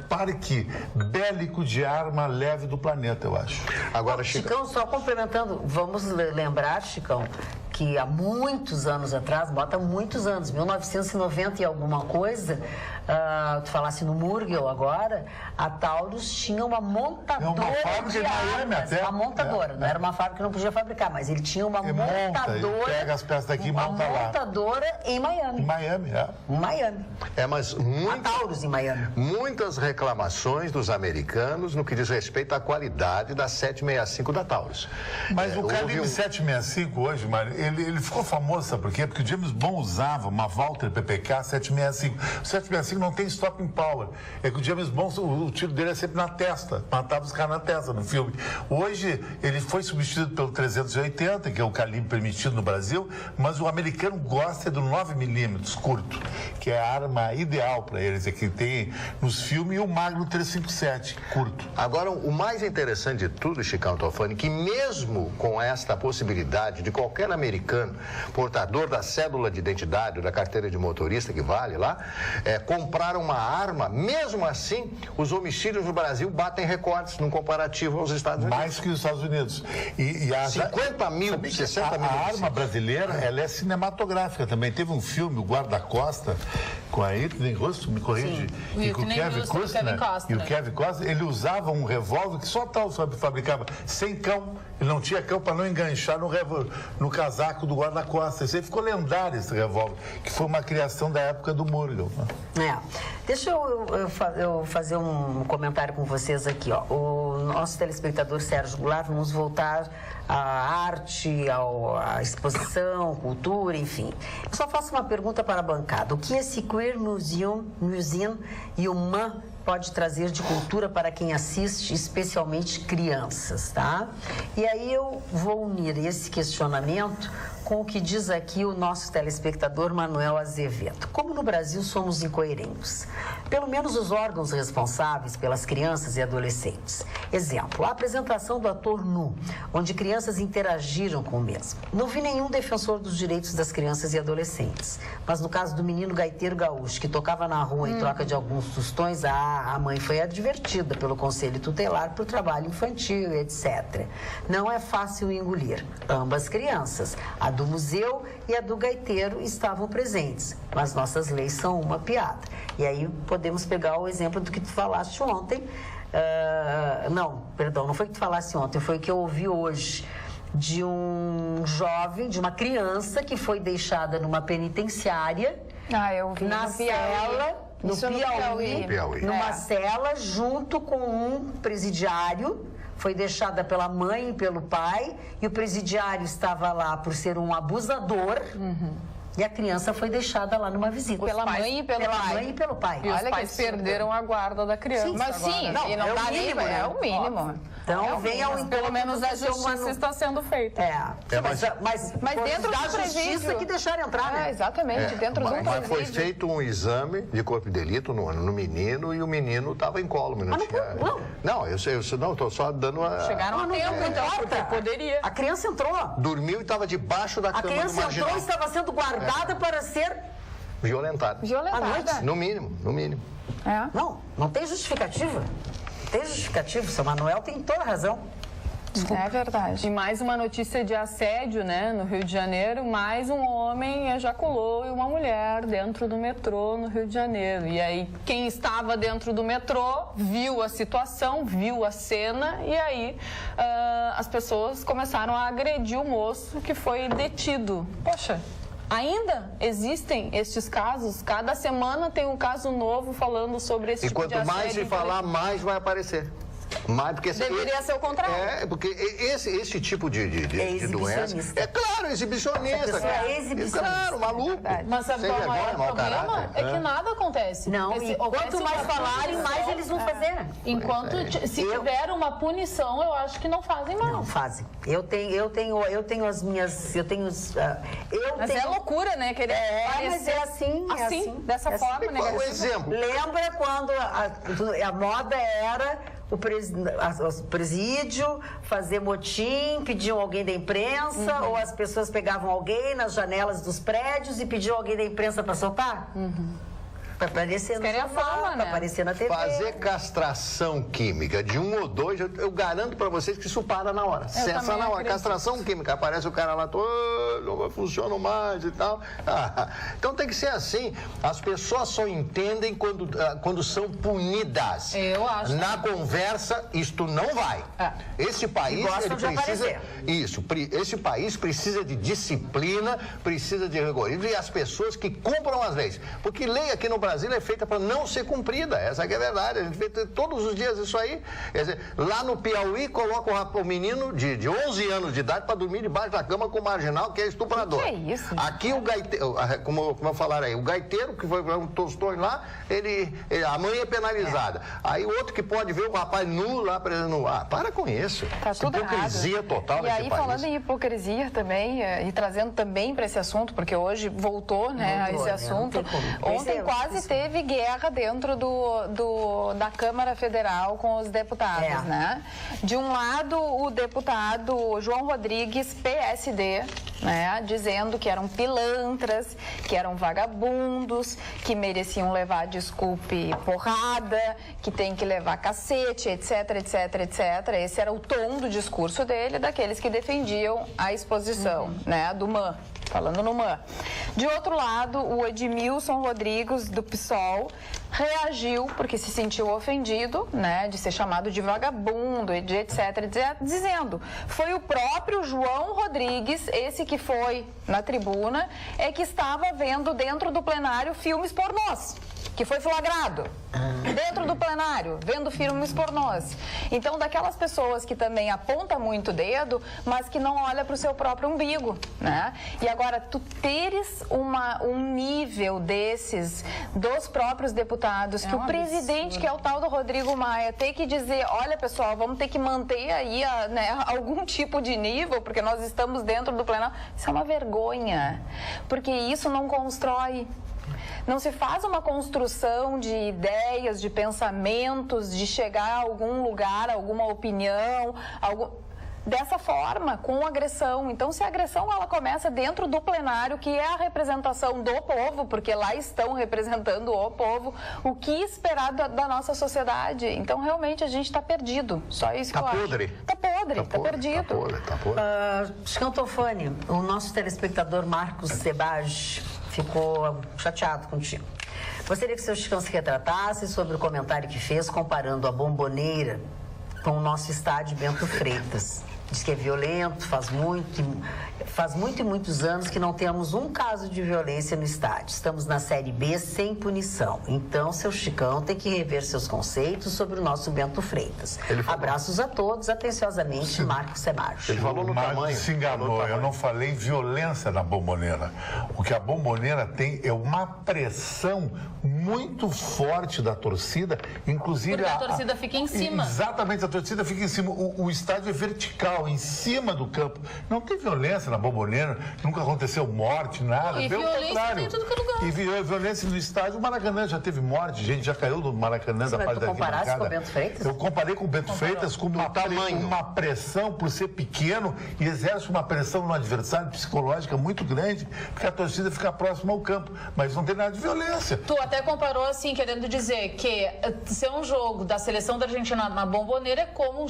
Speaker 3: parque bélico de arma leve do planeta, eu acho.
Speaker 2: Agora,
Speaker 1: Chicão, só complementando, vamos lembrar, Chicão, que há muitos anos atrás, bota muitos anos, 1990 e alguma coisa, tu falasse no Murgel agora, a Taurus tinha uma montadora
Speaker 3: fábrica
Speaker 1: de
Speaker 3: em Miami
Speaker 1: armas,
Speaker 3: até.
Speaker 1: uma montadora, não era uma fábrica que não podia fabricar, mas ele tinha uma montadora,
Speaker 3: pega as peças daqui e monta lá.
Speaker 1: Uma montadora em Miami.
Speaker 3: Em Miami, é.
Speaker 1: Em Miami.
Speaker 2: mas
Speaker 1: A Taurus em Miami.
Speaker 2: muitas reclamações dos americanos no que diz respeito à qualidade da 765 da Taurus.
Speaker 3: Mas o
Speaker 2: houve
Speaker 3: calibre 765 hoje, Mário, ele ficou famoso, sabe por quê? Porque o James Bond usava uma Walther PPK 765. O 765 não tem stopping power. É que o James Bond, o tiro dele é sempre na testa. Matava os caras na testa no filme. Hoje, ele foi substituído pelo 380, que é o calibre permitido no Brasil, mas o americano gosta do 9mm curto, que é a arma ideal para eles, é que tem nos filmes, e o Magno 357 curto.
Speaker 2: Agora, o mais interessante de tudo, Chicão Tofani, que mesmo com esta possibilidade de qualquer americano, portador da cédula de identidade ou da carteira de motorista, que vale lá, comprar uma arma, mesmo assim, os homicídios no Brasil batem recordes num comparativo aos Estados Unidos.
Speaker 3: Mais que os Estados Unidos.
Speaker 2: 50 mil, 60 mil.
Speaker 3: A arma brasileira, ela é cinematográfica também. Teve um filme, o Guarda-Costa, com a Whitney Houston, me corrige, e com o Kevin Costner. E o Kevin Costner, ele usava um revólver que só tal fabricava, sem cão. Ele não tinha cão para não enganchar no casaco do guarda-costas. Esse aí ficou lendário, esse revólver, que foi uma criação da época do Murgel.
Speaker 1: Deixa eu fazer um comentário com vocês aqui. Ó. O nosso telespectador Sérgio Goulart, vamos voltar à arte, à exposição, cultura, enfim. Eu só faço uma pergunta para a bancada. O que esse Queer Museum e o MAN pode trazer de cultura para quem assiste, especialmente crianças, tá? E aí eu vou unir esse questionamento com o que diz aqui o nosso telespectador Manuel Azevedo. Como no Brasil somos incoerentes, pelo menos os órgãos responsáveis pelas crianças e adolescentes. Exemplo, a apresentação do ator nu, onde crianças interagiram com o mesmo. Não vi nenhum defensor dos direitos das crianças e adolescentes, mas no caso do menino gaiteiro gaúcho, que tocava na rua em troca de alguns tostões, a mãe foi advertida pelo Conselho Tutelar por trabalho infantil, etc. Não é fácil engolir. Ambas crianças, a do museu e a do gaiteiro, estavam presentes, mas nossas leis são uma piada. E aí podemos pegar o exemplo do que tu falaste ontem. Não foi o que tu falaste ontem, foi o que eu ouvi hoje, de um jovem, de uma criança que foi deixada numa penitenciária,
Speaker 6: eu vi
Speaker 1: na cela, no Piauí, numa cela, junto com um presidiário. Foi deixada pela mãe e pelo pai, e o presidiário estava lá por ser um abusador. E a criança foi deixada lá numa visita.
Speaker 6: Pela mãe e pelo pai.
Speaker 5: E olha, que eles perderam a guarda da criança.
Speaker 6: Sim, mas
Speaker 5: agora,
Speaker 6: sim,
Speaker 5: não,
Speaker 6: e não
Speaker 5: é
Speaker 6: dá
Speaker 5: o mínimo,
Speaker 6: nem, é o mínimo.
Speaker 1: Então, vem ao encontro.
Speaker 5: Pelo menos a justiça está sendo feita.
Speaker 1: Mas
Speaker 6: dentro
Speaker 1: da
Speaker 6: do
Speaker 1: justiça
Speaker 6: presídio
Speaker 1: que deixaram entrar, né?
Speaker 6: Exatamente, dentro do presídio.
Speaker 2: Mas foi feito um exame de corpo de delito no menino, e o menino estava incólume. Não, eu estou só dando uma...
Speaker 5: Chegaram a tempo, então, porque poderia.
Speaker 1: A criança entrou.
Speaker 2: Dormiu e estava debaixo da cama do marginal.
Speaker 1: A criança entrou e estava sendo guardada para ser...
Speaker 2: Violentada.
Speaker 1: À noite?
Speaker 2: No mínimo.
Speaker 1: Não tem justificativa. Seu Manuel tem toda a razão.
Speaker 6: Desculpa. É verdade.
Speaker 5: E mais uma notícia de assédio, né? No Rio de Janeiro, mais um homem ejaculou em uma mulher dentro do metrô no Rio de Janeiro. E aí, quem estava dentro do metrô viu a situação, viu a cena, e aí as pessoas começaram a agredir o moço, que foi detido. Poxa, Ainda existem estes casos, cada semana tem um caso novo falando sobre esse tipo de assédio.
Speaker 2: E quanto mais se falar, mais vai aparecer. Mas porque
Speaker 5: deveria ser o contrário.
Speaker 2: Porque esse tipo de doença... É claro, exibicionista. Claro, maluco.
Speaker 4: Mas sabe qual é o maior problema? É que nada acontece.
Speaker 1: Não, e quanto mais falarem, mais eles vão fazer.
Speaker 4: Enquanto, se tiver uma punição, eu acho que não fazem mais.
Speaker 1: Não fazem. Eu tenho as minhas...
Speaker 5: Mas é loucura, né? Querer
Speaker 1: mas é assim,
Speaker 5: dessa forma, né?
Speaker 2: Qual o exemplo?
Speaker 1: Lembra quando a moda era... O presídio, fazer motim, pediam alguém da imprensa, ou as pessoas pegavam alguém nas janelas dos prédios e pediam alguém da imprensa para soltar? Para aparecer no jornal, para aparecer na TV.
Speaker 2: Fazer castração química de 1 ou 2, eu garanto para vocês que isso para na hora. Cessa na hora. Castração química, aparece o cara lá todo, não funciona mais e tal. Então tem que ser assim. As pessoas só entendem quando são punidas.
Speaker 5: Eu acho.
Speaker 2: Na conversa, isto não vai. Esse país ele precisa... Isso. Esse país precisa de disciplina, precisa de rigorismo e as pessoas que cumpram as leis. Porque lei aqui no Brasil é feita para não ser cumprida, essa que é a verdade. A gente vê todos os dias isso aí. Quer dizer, lá no Piauí, coloca o menino de 11 anos de idade para dormir debaixo da cama com o marginal, que é estuprador.
Speaker 5: Que é isso?
Speaker 2: Aqui o gaiteiro, como falaram aí, o gaiteiro que foi para um tostões lá, a mãe é penalizada. Aí o outro que pode ver o rapaz nu lá preso. Para com isso.
Speaker 6: Tá tudo
Speaker 2: hipocrisia
Speaker 6: errado.
Speaker 2: Total
Speaker 6: E aí,
Speaker 2: nesse país.
Speaker 6: falando em hipocrisia também, e trazendo também para esse assunto, porque hoje voltou, né, a esse assunto. Ontem quase teve guerra dentro da Câmara Federal com os deputados, né? De um lado, o deputado João Rodrigues, PSD, né, dizendo que eram pilantras, que eram vagabundos, que mereciam levar, desculpe, porrada, que tem que levar cacete, etc, etc, etc. Esse era o tom do discurso dele, daqueles que defendiam a exposição, né, do MAN. Falando no MAN. De outro lado, o Edmilson Rodrigues, do PSOL, reagiu porque se sentiu ofendido, né, de ser chamado de vagabundo, de etc, dizendo, foi o próprio João Rodrigues, esse que foi na tribuna, que estava vendo dentro do plenário filmes pornôs, que foi flagrado dentro do plenário, vendo filmes pornôs. Então, daquelas pessoas que também apontam muito o dedo, mas que não olha para o seu próprio umbigo, né? E agora, tu teres um nível desses dos próprios deputados, que o presidente, que é o tal do Rodrigo Maia, tem que dizer, olha, pessoal, vamos ter que manter aí algum tipo de nível, porque nós estamos dentro do plenário. Isso é uma vergonha, porque isso não constrói. Não se faz uma construção de ideias, de pensamentos, de chegar a algum lugar, alguma opinião, dessa forma, com agressão. Então, se a agressão ela começa dentro do plenário, que é a representação do povo, porque lá estão representando o povo, o que esperar da nossa sociedade? Então, realmente, a gente está perdido. Só isso que eu acho. Está podre, está perdido.
Speaker 2: Tá podre.
Speaker 1: Chicão Tofani, o nosso telespectador Marcos Sebage ficou chateado contigo. Gostaria que o seu Chicão se retratasse sobre o comentário que fez comparando a Bomboneira com o nosso estádio Bento Freitas. Diz que é violento, faz muitos anos que não temos um caso de violência no estádio. Estamos na Série B sem punição. Então, seu Chicão tem que rever seus conceitos sobre o nosso Bento Freitas. Abraços a todos, atenciosamente, Marcos Sebage.
Speaker 2: Ele falou no tamanho.
Speaker 3: Se enganou, eu não falei violência na Bomboneira. O que a Bomboneira tem é uma pressão muito forte da torcida, inclusive...
Speaker 4: Porque a torcida fica em cima.
Speaker 3: Exatamente, a torcida fica em cima. O estádio é vertical, em cima do campo. Não tem violência na Bomboneira, nunca aconteceu morte, nada.
Speaker 4: E
Speaker 3: pelo
Speaker 4: violência
Speaker 3: contrário.
Speaker 4: em tudo que é lugar.
Speaker 3: E violência no estádio, o Maracanã já teve morte, gente já caiu no Maracanã da parte da arquibancada.
Speaker 1: Você comparasse com o Bento Freitas?
Speaker 3: Eu comparei com o Bento Freitas com uma pressão por ser pequeno e exerce uma pressão no adversário psicológica muito grande, porque a torcida fica próxima ao campo, mas não tem nada de violência.
Speaker 4: Tu até comparou assim, querendo dizer que ser um jogo da seleção da Argentina na Bomboneira é como um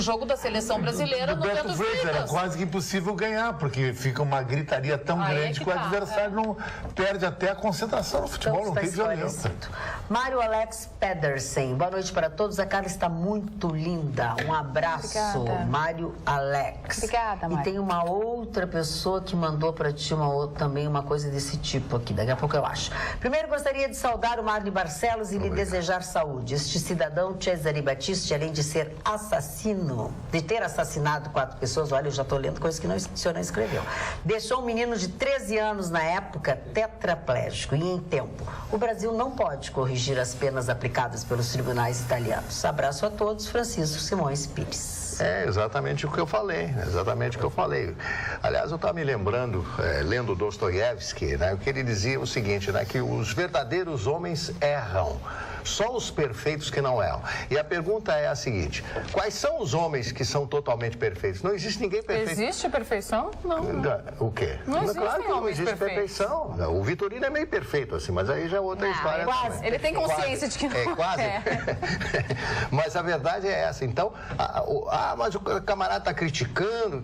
Speaker 4: jogo da seleção brasileira brasileira
Speaker 3: do
Speaker 4: no
Speaker 3: Beto
Speaker 4: Beto
Speaker 3: Freitas. Era
Speaker 4: Freitas.
Speaker 3: quase que impossível ganhar, porque fica uma gritaria tão
Speaker 4: Aí é
Speaker 3: grande
Speaker 4: que
Speaker 3: que o
Speaker 4: tá,
Speaker 3: adversário não perde até a concentração no futebol,
Speaker 1: Então,
Speaker 3: não
Speaker 1: está
Speaker 3: tem violência.
Speaker 1: esclarecido. Mário Alex Pedersen, boa noite para todos. A Carla está muito linda. Um abraço,
Speaker 6: Obrigada.
Speaker 1: Mário Alex.
Speaker 6: Obrigada, Mário.
Speaker 1: E tem uma outra pessoa que mandou para ti também uma coisa desse tipo aqui. Daqui a pouco eu acho. Primeiro, gostaria de saudar o Marli Barcelos e lhe desejar saúde. Este cidadão, Cesare Battisti, além de ser assassino, de ter assassinado 4 pessoas, olha, eu já estou lendo coisas que o senhor não escreveu. Deixou um menino de 13 anos na época tetraplégico e em tempo. O Brasil não pode corrigir as penas aplicadas pelos tribunais italianos. Abraço a todos, Francisco Simões Pires.
Speaker 2: É exatamente o que eu falei, exatamente o que eu falei. Aliás, eu estava me lembrando, lendo Dostoiévski, né, que ele dizia o seguinte, né, que os verdadeiros homens erram. Só os perfeitos que não erram. E a pergunta é a seguinte: quais são os homens que são totalmente perfeitos? Não existe ninguém perfeito.
Speaker 5: Existe perfeição? Não.
Speaker 2: O quê?
Speaker 5: Não existe
Speaker 2: claro que não
Speaker 5: homens
Speaker 2: existe
Speaker 5: perfeitos.
Speaker 2: perfeição. O Vitorino é meio perfeito, assim, mas aí já é outra história.
Speaker 5: Quase.
Speaker 2: também.
Speaker 5: Ele tem consciência de que não
Speaker 2: é. Quase. Mas a verdade é essa. Então, mas o camarada está criticando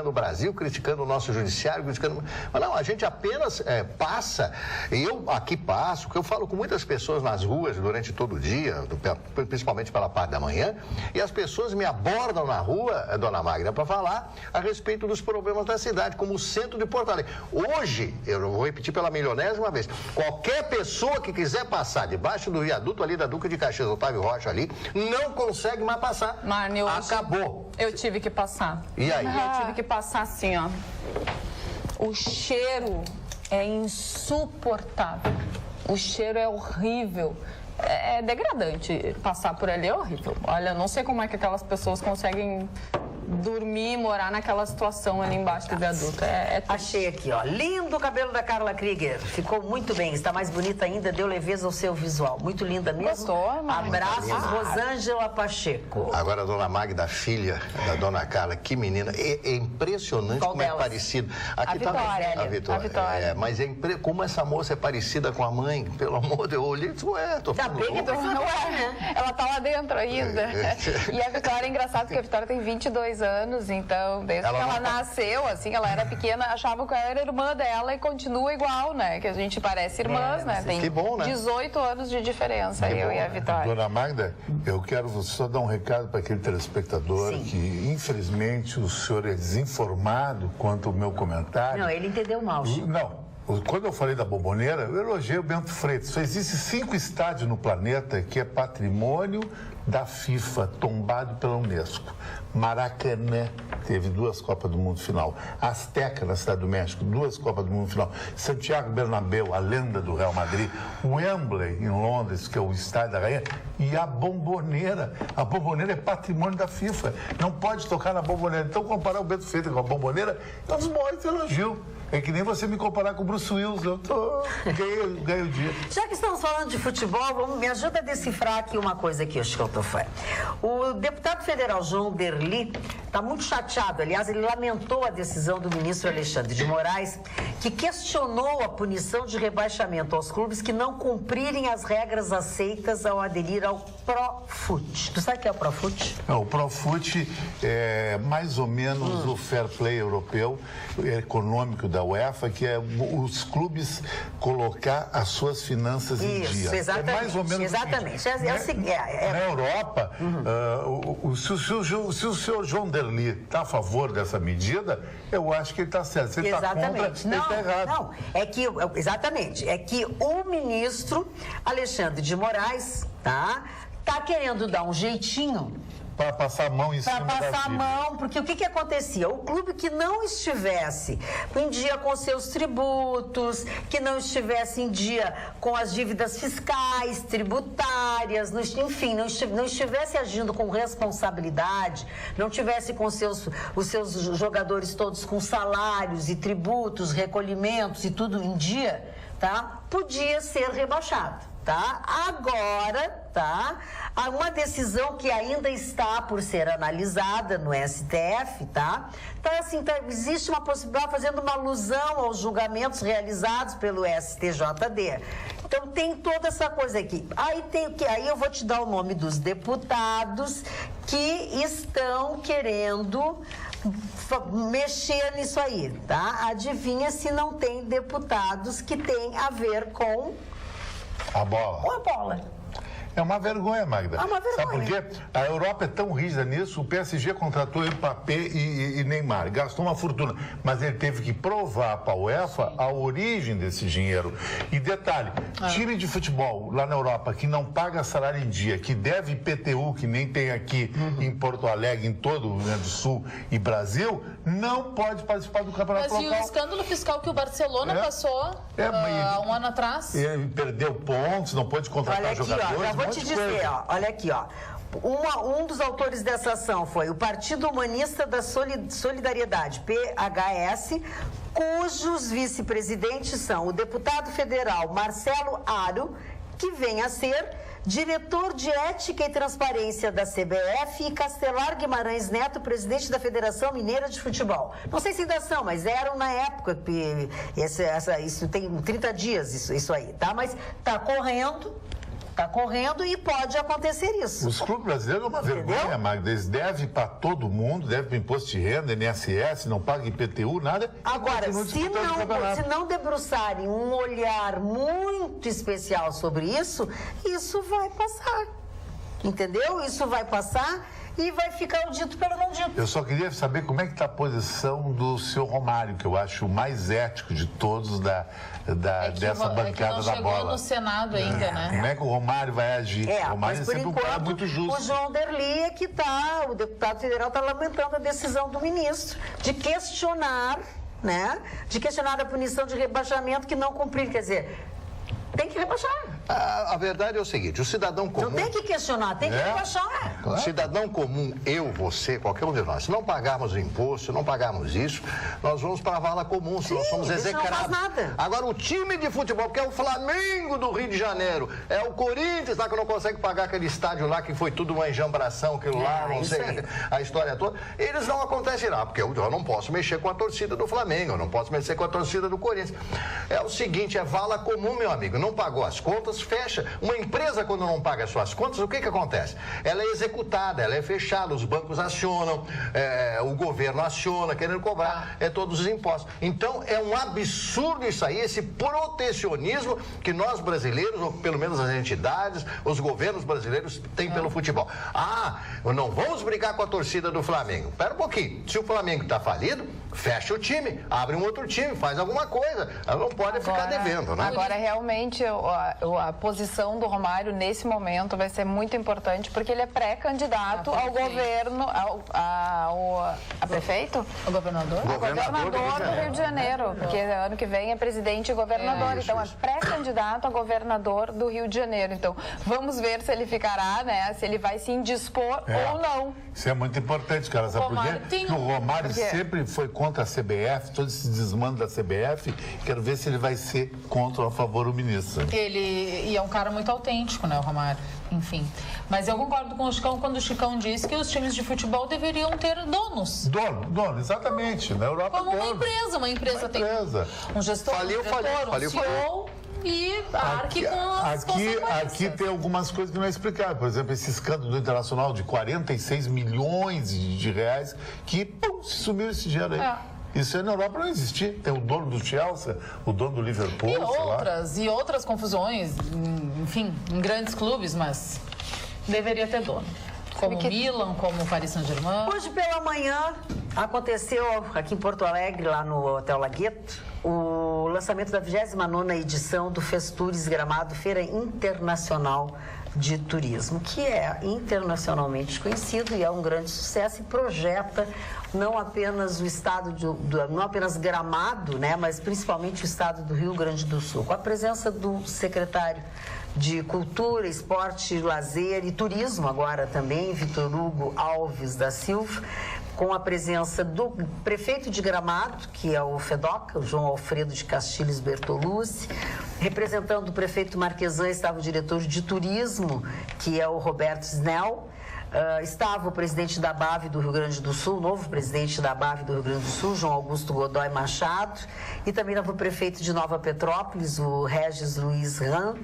Speaker 2: o Brasil, criticando o nosso judiciário, criticando... Mas não, a gente apenas passa, e eu aqui passo, que eu falo com muitas pessoas nas ruas durante todo o dia, principalmente pela parte da manhã, e as pessoas me abordam na rua, dona Magda, para falar a respeito dos problemas da cidade, como o centro de Porto Alegre. Hoje, eu vou repetir pela milionésima vez, qualquer pessoa que quiser passar debaixo do viaduto ali da Duque de Caxias, Otávio Rocha ali, não consegue mais passar.
Speaker 5: Marne,
Speaker 2: acabou.
Speaker 5: Eu tive que passar.
Speaker 2: E aí?
Speaker 5: Eu tive que passar assim, ó. O cheiro é insuportável. O cheiro é horrível. É degradante. Passar por ali é horrível. Olha, eu não sei como é que aquelas pessoas conseguem dormir e morar naquela situação ali embaixo do viaduto.
Speaker 1: Achei aqui, ó. Lindo o cabelo da Carla Krieger. Ficou muito bem. Está mais bonita ainda. Deu leveza ao seu visual. Muito linda mesmo.
Speaker 6: Gostou, mãe?
Speaker 1: Abraços, Rosângela Pacheco.
Speaker 2: Agora a dona Magda, filha da dona Carla, que menina. É impressionante
Speaker 1: Qual
Speaker 2: como
Speaker 1: delas?
Speaker 2: é parecido. Aqui
Speaker 6: Vitória,
Speaker 2: a Vitória.
Speaker 6: a Vitória.
Speaker 2: Mas como essa moça é parecida com a mãe. Pelo amor de Deus, eu olhei e disse, tô
Speaker 1: Tá
Speaker 2: ficando
Speaker 1: bem que
Speaker 2: louco.
Speaker 6: Ela tá lá dentro ainda. E a Vitória é engraçado porque a Vitória tem 22 anos, então desde que ela nasceu, assim, ela era pequena, achava que eu era irmã dela e continua igual, né? Que a gente parece irmãs, né? Tem
Speaker 2: que bom, né?
Speaker 6: 18 anos de diferença,
Speaker 2: Que
Speaker 6: eu
Speaker 2: bom,
Speaker 6: e a
Speaker 2: né?
Speaker 6: Vitória.
Speaker 3: Dona Magda, eu quero só dar um recado para aquele telespectador
Speaker 1: Sim.
Speaker 3: que, infelizmente, o senhor é desinformado quanto ao meu comentário.
Speaker 1: Não, ele entendeu mal, Chico.
Speaker 3: Não. Quando eu falei da Bomboneira, eu elogiei o Bento Freitas. Só existem 5 estádios no planeta que é patrimônio da FIFA, tombado pela Unesco. Maracanã teve 2 Copas do Mundo final. Azteca, na Cidade do México, 2 Copas do Mundo final. Santiago Bernabéu, a lenda do Real Madrid. Wembley, em Londres, que é o estádio da Rainha. E a Bomboneira. A Bomboneira é patrimônio da FIFA. Não pode tocar na Bomboneira. Então, comparar o Bento Freitas com a Bomboneira é um dos maiores elogios. É que nem você me comparar com o Bruce Willis. Eu ganhei o dia.
Speaker 1: Já que estamos falando de futebol, me ajuda a decifrar aqui uma coisa aqui, Chico Tofé. O deputado federal João Derli está muito chateado. Aliás, ele lamentou a decisão do ministro Alexandre de Moraes, que questionou a punição de rebaixamento aos clubes que não cumprirem as regras aceitas ao aderir ao Profut. Tu sabe o que é o Profut?
Speaker 3: O Profut é mais ou menos o fair play europeu, econômico da UEFA, que é os clubes colocar as suas finanças em dia.
Speaker 1: Isso, exatamente.
Speaker 3: É mais ou menos
Speaker 1: exatamente.
Speaker 3: Na Europa, se o senhor João Derli está a favor dessa medida, eu acho que ele está certo. Se ele está contra, ele está errado.
Speaker 1: Não, exatamente. É que o ministro Alexandre de Moraes, tá querendo dar um jeitinho
Speaker 3: para passar a mão em cima da
Speaker 1: Para passar a
Speaker 3: vida.
Speaker 1: mão, porque o que acontecia? O clube que não estivesse em dia com seus tributos, que não estivesse em dia com as dívidas fiscais, tributárias, enfim, não estivesse agindo com responsabilidade, não tivesse com os seus jogadores todos com salários e tributos, recolhimentos e tudo em dia, tá? Podia ser rebaixado, tá? Agora tá? Há uma decisão que ainda está por ser analisada no STF, tá? Então, assim, existe uma possibilidade, fazendo uma alusão aos julgamentos realizados pelo STJD. Então, tem toda essa coisa aqui. Aí eu vou te dar o nome dos deputados que estão querendo mexer nisso aí, tá? Adivinha se não tem deputados que têm a ver com
Speaker 3: a bola.
Speaker 1: Com a bola.
Speaker 3: É uma vergonha, Magda.
Speaker 1: É uma vergonha.
Speaker 3: Sabe por quê? A Europa é tão rígida nisso, o PSG contratou Mbappé e Neymar, gastou uma fortuna, mas ele teve que provar para a UEFA a origem desse dinheiro. E detalhe, time de futebol lá na Europa que não paga salário em dia, que deve IPTU, que nem tem aqui em Porto Alegre, em todo o Rio Grande do Sul e Brasil, não pode participar do campeonato local.
Speaker 4: Mas e o escândalo fiscal que o Barcelona passou há um ano atrás?
Speaker 3: Ele perdeu pontos, não pôde contratar jogadores.
Speaker 1: Vou te dizer, olha aqui, ó. Um dos autores dessa ação foi o Partido Humanista da Solidariedade, PHS, cujos vice-presidentes são o deputado federal Marcelo Aro, que vem a ser diretor de Ética e Transparência da CBF, e Castelar Guimarães Neto, presidente da Federação Mineira de Futebol. Não sei se ainda são, mas eram na época, isso tem 30 dias, isso aí, tá? Mas tá correndo e pode acontecer isso.
Speaker 3: Os clubes brasileiros é uma vergonha, Magda. Eles devem para todo mundo, devem para imposto de renda, INSS, não pagam IPTU, nada.
Speaker 1: Agora, se não debruçarem um olhar muito especial sobre isso, isso vai passar. Entendeu? Isso vai passar e vai ficar o dito pelo não dito.
Speaker 3: Eu só queria saber como é que está a posição do seu Romário, que eu acho o mais ético de todos dessa bancada da bola.
Speaker 4: Não chegou no Senado ainda, né?
Speaker 3: Como é que o Romário vai agir? O Romário
Speaker 1: mas por
Speaker 3: sempre
Speaker 1: enquanto,
Speaker 3: um cara muito justo.
Speaker 1: o João Derli é que o deputado federal está lamentando a decisão do ministro de questionar, né? De questionar a punição de rebaixamento que não cumprir, quer dizer, tem que rebaixar.
Speaker 2: A verdade é o seguinte, o cidadão comum...
Speaker 1: Não tem que questionar, tem que rebaixar.
Speaker 2: O cidadão comum, eu, você, qualquer um de nós, se não pagarmos imposto, se não pagarmos isso, nós vamos para a vala comum, se nós somos execrados.
Speaker 1: Não faz nada.
Speaker 2: Agora, o time de futebol, que é o Flamengo do Rio de Janeiro, é o Corinthians lá que não consegue pagar aquele estádio lá, que foi tudo uma enjambração, aquilo lá, não sei, a história toda, eles não acontecem lá, porque eu não posso mexer com a torcida do Flamengo, eu não posso mexer com a torcida do Corinthians. É o seguinte, é vala comum, meu amigo, não pagou as contas, fecha. Uma empresa, quando não paga as suas contas, o que acontece? Ela é executada, ela é fechada, os bancos acionam, o governo aciona, querendo cobrar todos os impostos. Então, é um absurdo isso aí, esse protecionismo que nós brasileiros, ou pelo menos as entidades, os governos brasileiros têm pelo futebol. Não vamos brigar com a torcida do Flamengo. Espera um pouquinho. Se o Flamengo está falido, fecha o time, abre um outro time, faz alguma coisa. Ela não pode ficar devendo, né?
Speaker 6: Agora, realmente, a posição do Romário nesse momento vai ser muito importante, porque ele é pré-candidato ao governo, a prefeito?
Speaker 4: O governador?
Speaker 6: Governador do Rio de Janeiro, porque ano que vem é presidente e governador, então é pré-candidato a governador do Rio de Janeiro. Então, vamos ver se ele ficará, né, se ele vai se indispor ou não.
Speaker 3: Isso é muito importante, cara, sabe por quê? Porque o Romário sempre foi contra a CBF, todo esse desmando da CBF, quero ver se ele vai ser contra ou a favor do ministro.
Speaker 4: E é um cara muito autêntico, né, o Romário? Enfim. Mas eu concordo com o Chicão quando o Chicão diz que os times de futebol deveriam ter donos.
Speaker 3: Dono, exatamente. Na Europa
Speaker 4: como uma empresa tem um gestor, um diretor, um CEO e arque com as consequências.
Speaker 3: Aqui tem algumas coisas que não é explicado. Por exemplo, esse escândalo do Internacional de 46 milhões de reais que sumiu esse dinheiro aí. Isso aí na Europa não existia. Tem o dono do Chelsea, o dono do Liverpool,
Speaker 4: e outras confusões, enfim, em grandes clubes, mas deveria ter dono. Como o Milan, como o Paris Saint-Germain.
Speaker 1: Hoje pela manhã aconteceu aqui em Porto Alegre, lá no Hotel Lagueto, o lançamento da 29ª edição do Festures Gramado, Feira Internacional de Turismo, que é internacionalmente conhecido e é um grande sucesso e projeta não apenas o estado não apenas Gramado, né, mas principalmente o estado do Rio Grande do Sul, com a presença do secretário de Cultura, Esporte, Lazer e Turismo agora também, Vitor Hugo Alves da Silva, com a presença do prefeito de Gramado, que é o FEDOCA, o João Alfredo de Castilhos Bertolucci, Representando o prefeito Marquesan estava o diretor de turismo, que é o Roberto Snell. Estava o presidente da ABAV do Rio Grande do Sul, o novo presidente da ABAV do Rio Grande do Sul, João Augusto Godoy Machado, e também estava o prefeito de Nova Petrópolis, o Regis Luiz Ram,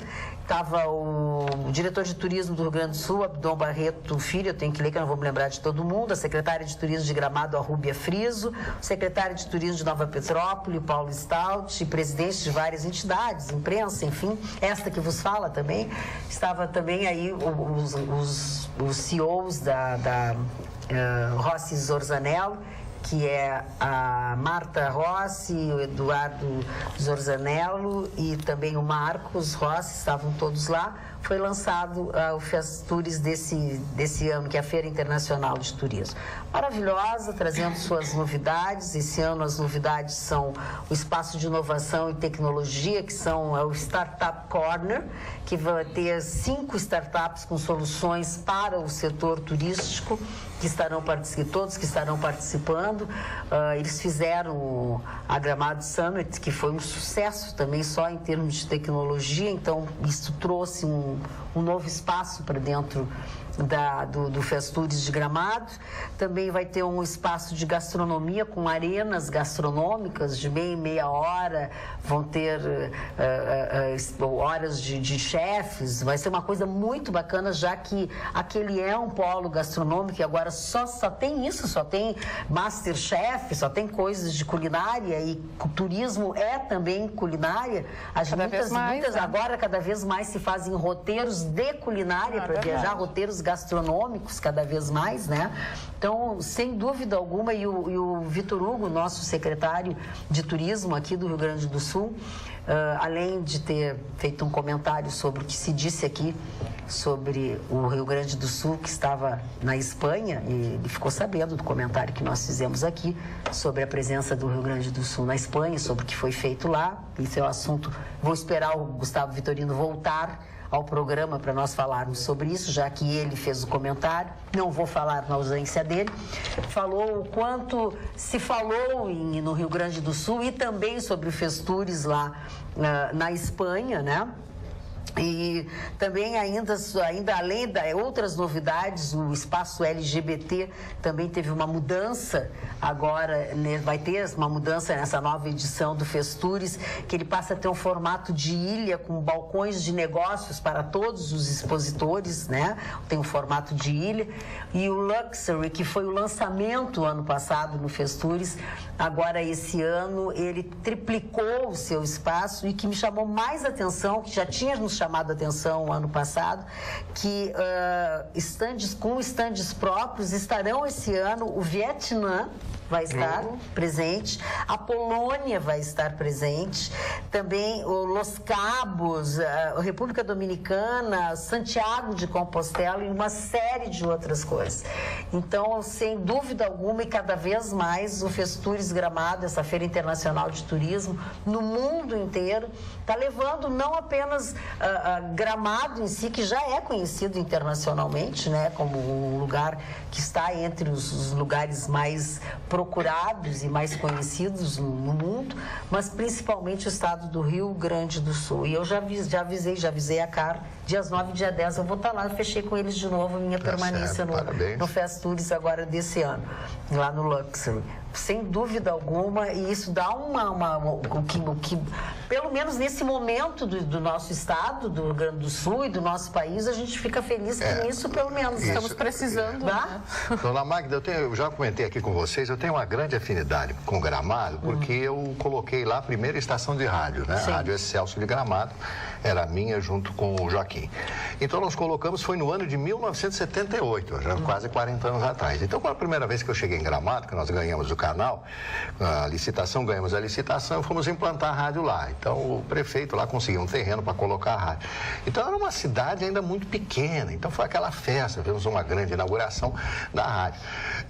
Speaker 1: estava o diretor de turismo do Rio Grande do Sul, Abdon Barreto Filho, eu tenho que ler que eu não vou me lembrar de todo mundo, a secretária de turismo de Gramado, a Rúbia Friso, o secretário de turismo de Nova Petrópolis, Paulo Stout, e presidentes de várias entidades, imprensa, enfim, esta que vos fala também, estava também aí os CEOs da Rossi Zorzanello, que é a Marta Rossi, o Eduardo Zorzanello e também o Marcos Rossi, estavam todos lá. Foi lançado o Festures desse ano, que é a Feira Internacional de Turismo. Maravilhosa, trazendo suas novidades. Esse ano as novidades são o Espaço de Inovação e Tecnologia, que são o Startup Corner, que vai ter 5 startups com soluções para o setor turístico, todos que estarão participando. Eles fizeram a Gramado Summit, que foi um sucesso também só em termos de tecnologia, então isso trouxe um novo espaço para dentro do Festures de Gramado. Também vai ter um espaço de gastronomia com arenas gastronômicas de meia hora, vão ter horas de chefes, vai ser uma coisa muito bacana, já que aquele é um polo gastronômico e agora só tem isso, só tem Masterchef, só tem coisas de culinária e turismo é também culinária. Agora cada vez mais se fazem roteiros de culinária para viajar, roteiros gastronômicos cada vez mais, né? Então, sem dúvida alguma, e o Vitor Hugo, nosso secretário de turismo aqui do Rio Grande do Sul, além de ter feito um comentário sobre o que se disse aqui sobre o Rio Grande do Sul, que estava na Espanha, e ele ficou sabendo do comentário que nós fizemos aqui sobre a presença do Rio Grande do Sul na Espanha, sobre o que foi feito lá. Esse é o assunto. Vou esperar o Gustavo Vitorino voltar ao programa para nós falarmos sobre isso, já que ele fez o comentário. Não vou falar na ausência dele. Falou o quanto se falou no Rio Grande do Sul e também sobre o Festures lá na Espanha, né? E também ainda além de outras novidades, o espaço LGBT também teve uma mudança agora, né, vai ter uma mudança nessa nova edição do Festures, que ele passa a ter um formato de ilha com balcões de negócios para todos os expositores, né? Tem um formato de ilha. E o Luxury, que foi o lançamento ano passado no Festures, agora esse ano ele triplicou o seu espaço e que me chamou mais atenção, que já tinha nos chamado a atenção ano passado, que com estandes próprios estarão esse ano o Vietnã, vai estar presente, a Polônia vai estar presente, também o Los Cabos, a República Dominicana, Santiago de Compostela e uma série de outras coisas. Então, sem dúvida alguma, e cada vez mais, o Festures Gramado, essa Feira Internacional de Turismo, no mundo inteiro, está levando não apenas Gramado em si, que já é conhecido internacionalmente, né, como um lugar que está entre os lugares mais procurados e mais conhecidos no mundo, mas principalmente o estado do Rio Grande do Sul. E eu já avisei a Carla, dias 9 e dia 10 eu vou estar lá, eu fechei com eles de novo a minha permanência no Festures agora desse ano, lá no Luxury. Sem dúvida alguma, e isso dá pelo menos nesse momento do nosso estado, do Rio Grande do Sul e do nosso país, a gente fica feliz com isso, pelo menos.
Speaker 5: Estamos precisando.
Speaker 1: Né?
Speaker 2: Dona Magda, eu já comentei aqui com vocês, eu tenho uma grande afinidade com Gramado, porque eu coloquei lá a primeira estação de rádio, né? A Rádio Excelsior de Gramado, era minha junto com o Joaquim. Então nós colocamos, foi no ano de 1978, já quase 40 anos atrás. Então, foi a primeira vez que eu cheguei em Gramado, que nós ganhamos o canal, ganhamos a licitação e fomos implantar a rádio lá. Então, o prefeito lá conseguiu um terreno para colocar a rádio. Então, era uma cidade ainda muito pequena. Então, foi aquela festa, fizemos uma grande inauguração da rádio.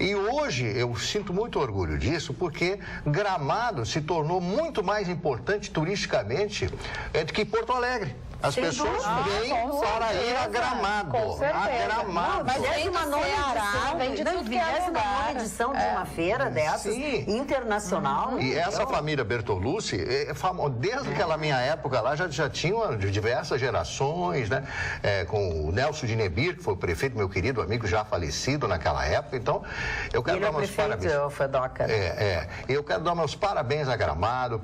Speaker 2: E hoje, eu sinto muito orgulho disso, porque Gramado se tornou muito mais importante turisticamente do que Porto Alegre. As
Speaker 1: Sem
Speaker 2: pessoas
Speaker 1: dúvida.
Speaker 2: vêm para ir a Gramado.
Speaker 6: Com certeza.
Speaker 2: A Gramado.
Speaker 1: Mas
Speaker 6: Vem
Speaker 1: é
Speaker 6: do
Speaker 1: uma nova
Speaker 6: Ceará,
Speaker 1: edição,
Speaker 6: vem de tudo que é lugar.
Speaker 1: edição de uma feira dessas,
Speaker 2: Sim.
Speaker 1: internacional.
Speaker 2: E essa família Bertolucci, desde aquela minha época lá, já tinha de diversas gerações, né? Com o Nelson de Nebir, que foi o prefeito, meu querido amigo, já falecido naquela época. Então, eu quero
Speaker 1: Ele é
Speaker 2: dar
Speaker 1: o
Speaker 2: meus
Speaker 1: prefeito,
Speaker 2: parabéns.
Speaker 1: o Fedoca.
Speaker 2: Eu quero dar meus parabéns a Gramado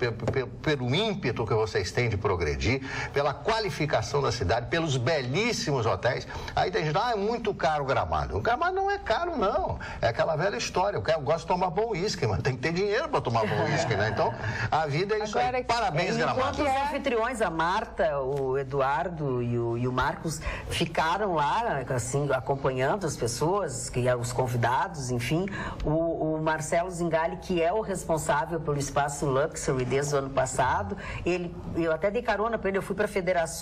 Speaker 2: pelo ímpeto que vocês têm de progredir, pela qualificação da cidade, pelos belíssimos hotéis. Aí tem gente, é muito caro o Gramado. O Gramado não é caro, não. É aquela velha história. Eu gosto de tomar bom uísque, mas tem que ter dinheiro para tomar bom uísque, né? Então, a vida é isso
Speaker 6: Agora,
Speaker 2: aí. Parabéns,
Speaker 1: Enquanto
Speaker 2: Gramado.
Speaker 1: os anfitriões, a Marta, o Eduardo e o Marcos, ficaram lá, assim, acompanhando as pessoas, os convidados, enfim, o Marcelo Zingali, que é o responsável pelo Espaço Luxury desde o ano passado, eu até dei carona para ele, eu fui para a Federação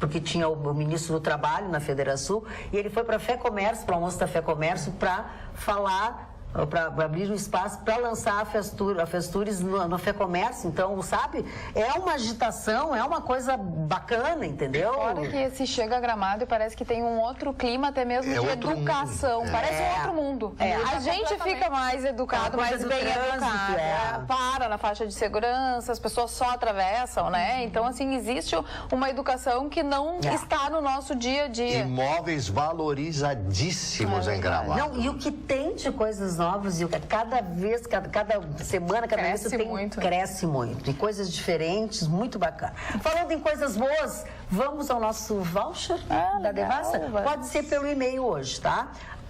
Speaker 1: porque tinha o ministro do Trabalho na Federação, e ele foi para a Fé Comércio, para o almoço da Fé Comércio, para falar, para abrir um espaço para lançar a Festures no Fé Comércio. Então, sabe, é uma agitação, é uma coisa bacana, entendeu?
Speaker 6: Fora que se chega a Gramado e parece que tem um outro clima, até mesmo de
Speaker 2: outro
Speaker 6: educação.
Speaker 2: mundo.
Speaker 6: Parece um outro mundo. A gente fica mais educado,
Speaker 1: A coisa
Speaker 6: mais
Speaker 1: do
Speaker 6: bem
Speaker 1: trânsito,
Speaker 6: educado. Para na faixa de segurança, as pessoas só atravessam, né? Então, assim, existe uma educação que não está no nosso dia a dia.
Speaker 2: Imóveis valorizadíssimos em Gramado.
Speaker 1: Não, e o que tem de coisas novas, e cada vez, cada semana, cada mês
Speaker 5: Cresce muito.
Speaker 1: Cresce muito. E coisas diferentes, muito bacana. Falando em coisas boas, vamos ao nosso voucher da
Speaker 6: legal,
Speaker 1: Devassa?
Speaker 6: vamos.
Speaker 1: Pode ser pelo e-mail hoje, tá?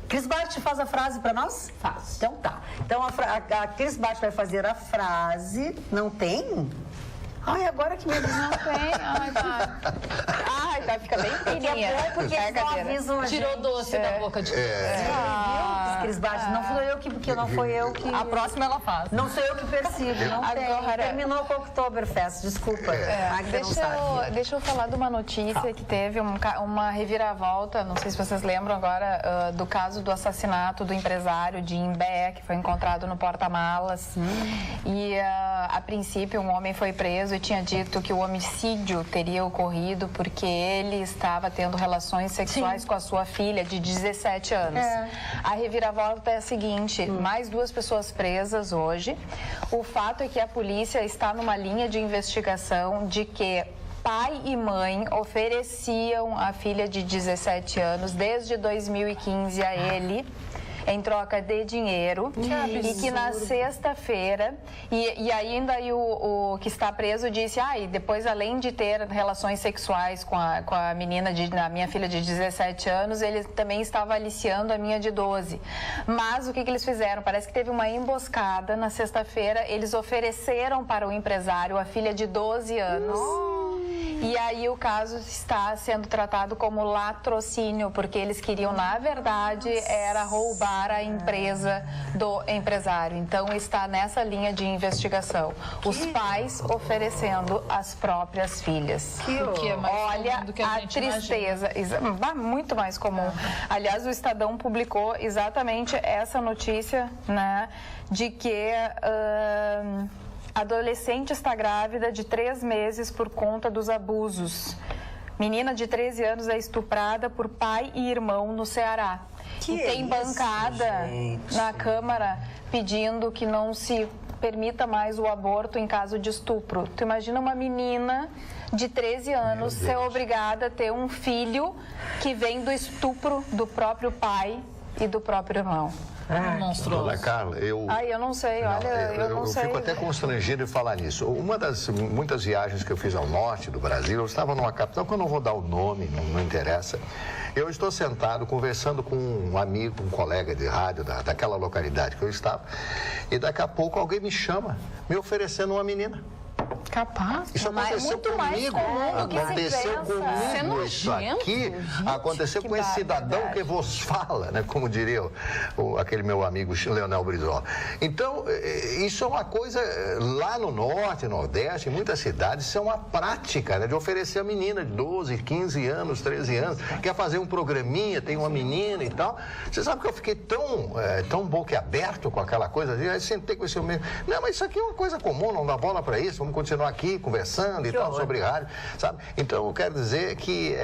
Speaker 1: Cris Bart faz a frase para nós?
Speaker 5: Faz.
Speaker 1: Então tá. Então a Cris Bart vai fazer a frase. Não tem? Ai, agora que me diz
Speaker 6: Não tem. Ai, tá, fica bem fininha.
Speaker 1: porque eles não avisam a
Speaker 5: Tirou
Speaker 1: gente.
Speaker 5: doce da boca de
Speaker 1: Cris Bart, não fui eu porque não foi eu que...
Speaker 5: A próxima ela faz.
Speaker 1: Não sou eu que persigo, não tem.
Speaker 6: Agora-
Speaker 1: Terminou com o Oktoberfest, desculpa. Ai, que você não sabe.
Speaker 6: Deixa eu falar de uma notícia que teve uma reviravolta, não sei se vocês lembram agora, do caso do assassinato do empresário de Imbé, que foi encontrado no porta-malas. E, a princípio, um homem foi preso e tinha dito que o homicídio teria ocorrido porque ele estava tendo relações sexuais com a sua filha de 17 anos. A reviravolta é a seguinte, mais 2 pessoas presas hoje. O fato é que a polícia está numa linha de investigação de que pai e mãe ofereciam a filha de 17 anos desde 2015 a ele em troca de dinheiro e que na sexta-feira e ainda o que está preso disse, depois além de ter relações sexuais com a menina a minha filha de 17 anos, ele também estava aliciando a minha de 12. Mas o que eles fizeram? Parece que teve uma emboscada na sexta-feira, eles ofereceram para o empresário a filha de 12 anos. E aí o caso está sendo tratado como latrocínio, porque eles queriam, na verdade, era roubar a empresa do empresário. Então está nessa linha de investigação. Os pais oferecendo as próprias filhas.
Speaker 5: O que é mais
Speaker 6: Olha
Speaker 5: comum do que a gente
Speaker 6: tristeza, muito mais comum. Aliás, o Estadão publicou exatamente essa notícia, né, de que adolescente está grávida de 3 meses por conta dos abusos. Menina de 13 anos é estuprada por pai e irmão no Ceará.
Speaker 1: Que
Speaker 6: e tem
Speaker 1: isso,
Speaker 6: bancada
Speaker 1: gente?
Speaker 6: na Câmara pedindo que não se permita mais o aborto em caso de estupro. Tu imagina uma menina de 13 anos ser obrigada a ter um filho que vem do estupro do próprio pai e do próprio irmão.
Speaker 5: monstruoso.
Speaker 2: Dona Carla, eu
Speaker 6: não sei, olha, eu não sei.
Speaker 2: Eu fico até constrangido de falar nisso. Uma das muitas viagens que eu fiz ao norte do Brasil, eu estava numa capital que eu não vou dar o nome, não interessa. Eu estou sentado conversando com um amigo, um colega de rádio daquela localidade que eu estava, e daqui a pouco alguém me chama, me oferecendo uma menina.
Speaker 5: Capaz.
Speaker 2: Isso aconteceu
Speaker 6: muito mais
Speaker 2: comigo.
Speaker 6: comum do que se
Speaker 2: Aconteceu
Speaker 6: pensa.
Speaker 2: comigo
Speaker 5: Isso
Speaker 2: isso
Speaker 5: é nojento,
Speaker 2: aqui.
Speaker 5: gente,
Speaker 2: Aconteceu com esse cidadão que vos fala, né? Como diria aquele meu amigo Leonel Brizola. Então, isso é uma coisa lá no norte, nordeste, em muitas cidades, isso é uma prática, né? De oferecer a menina de 12, 15 anos, 13 anos, quer fazer um programinha, tem uma menina e tal. Você sabe que eu fiquei tão boquiaberto com aquela coisa. Aí sentei com esse meu... Não, mas isso aqui é uma coisa comum, não dá bola para isso, vamos continuar continuar aqui conversando e tal sobre rádio, sabe? Então, eu quero dizer que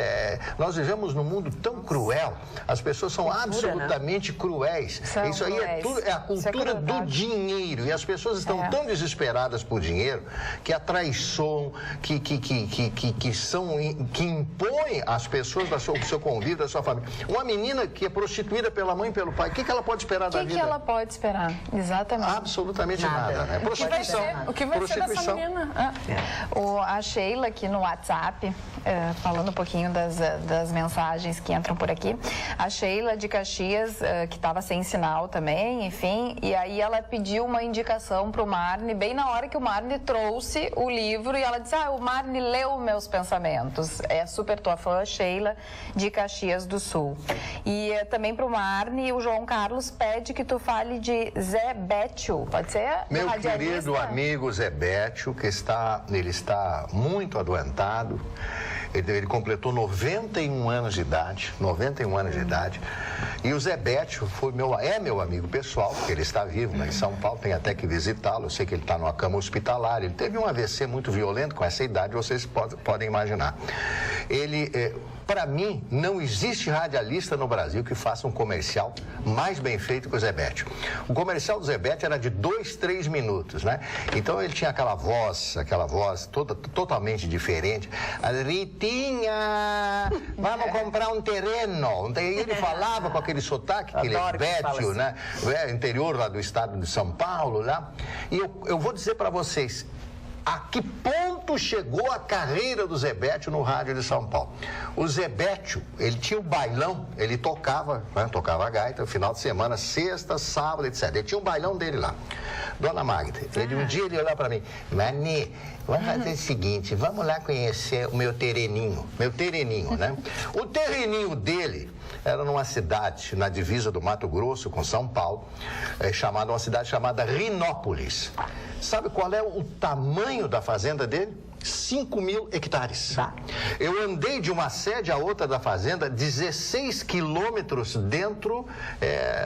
Speaker 2: nós vivemos num mundo tão cruel, as pessoas são absolutamente cruéis. Isso aí é tudo, é a cultura do dinheiro, e as pessoas estão tão desesperadas por dinheiro que atraiçoam, que impõem às pessoas do seu convívio, da sua família. Uma menina que é prostituída pela mãe e pelo pai, o que ela pode esperar da vida?
Speaker 6: O que ela pode esperar? Exatamente.
Speaker 2: Absolutamente nada. Né? Prostituição.
Speaker 5: O que vai ser dessa menina?
Speaker 6: A Sheila aqui no WhatsApp, falando um pouquinho das mensagens que entram por aqui. A Sheila de Caxias, que estava sem sinal também, enfim, e aí ela pediu uma indicação para o Marne, bem na hora que o Marne trouxe o livro, e ela disse, o Marne leu meus pensamentos. É super tua fã, Sheila de Caxias do Sul. E também para o Marne, o João Carlos pede que tu fale de Zé Bétio, pode ser?
Speaker 2: Meu querido amigo Zé Bétio, que ele está muito adoentado. Ele completou 91 anos de idade, 91 anos de idade. E o Zé Bétio é meu amigo pessoal, porque ele está vivo, né, em São Paulo, tem até que visitá-lo. Eu sei que ele está numa cama hospitalar. Ele teve um AVC muito violento, com essa idade, vocês podem imaginar. Para mim, não existe radialista no Brasil que faça um comercial mais bem feito que o Zé Bétio. O comercial do Zé Bétio era de 2, 3 minutos, né? Então ele tinha aquela voz totalmente diferente. Ritinha, vamos comprar um terreno. E ele falava com aquele sotaque, aquele Bétio, né? Interior lá do estado de São Paulo, lá. E eu vou dizer para vocês, a que ponto chegou a carreira do Zé Bétio no rádio de São Paulo? O Zé Bétio, ele tinha um bailão, ele tocava gaita no final de semana, sexta, sábado, etc. Ele tinha um bailão dele lá. Dona Magda, um dia ele olhou para mim, Mani, vamos fazer o seguinte, vamos lá conhecer o meu terreninho, né? O terreninho dele era numa cidade, na divisa do Mato Grosso com São Paulo, uma cidade chamada Rinópolis. Sabe qual é o tamanho da fazenda dele? 5.000 hectares. Eu andei de uma sede a outra da fazenda, 16 quilômetros dentro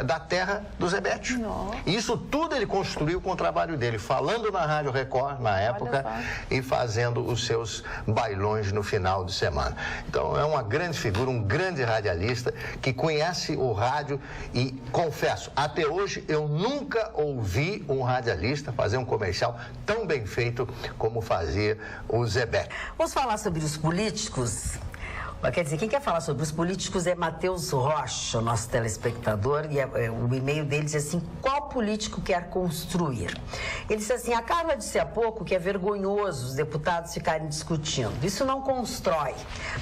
Speaker 2: da terra do Zé Bétio. Isso tudo ele construiu com o trabalho dele, falando na Rádio Record, na época, e fazendo os seus bailões no final de semana. Então, é uma grande figura, um grande radialista que conhece o rádio e, confesso, até hoje eu nunca ouvi um radialista fazer um comercial tão bem feito como fazia o Zé Bétio.
Speaker 1: Vamos falar sobre os políticos? Quer dizer, quem quer falar sobre os políticos é Matheus Rocha, nosso telespectador, e o e-mail dele diz assim, qual político quer construir? Ele disse assim, a Carla disse há pouco que é vergonhoso os deputados ficarem discutindo, isso não constrói.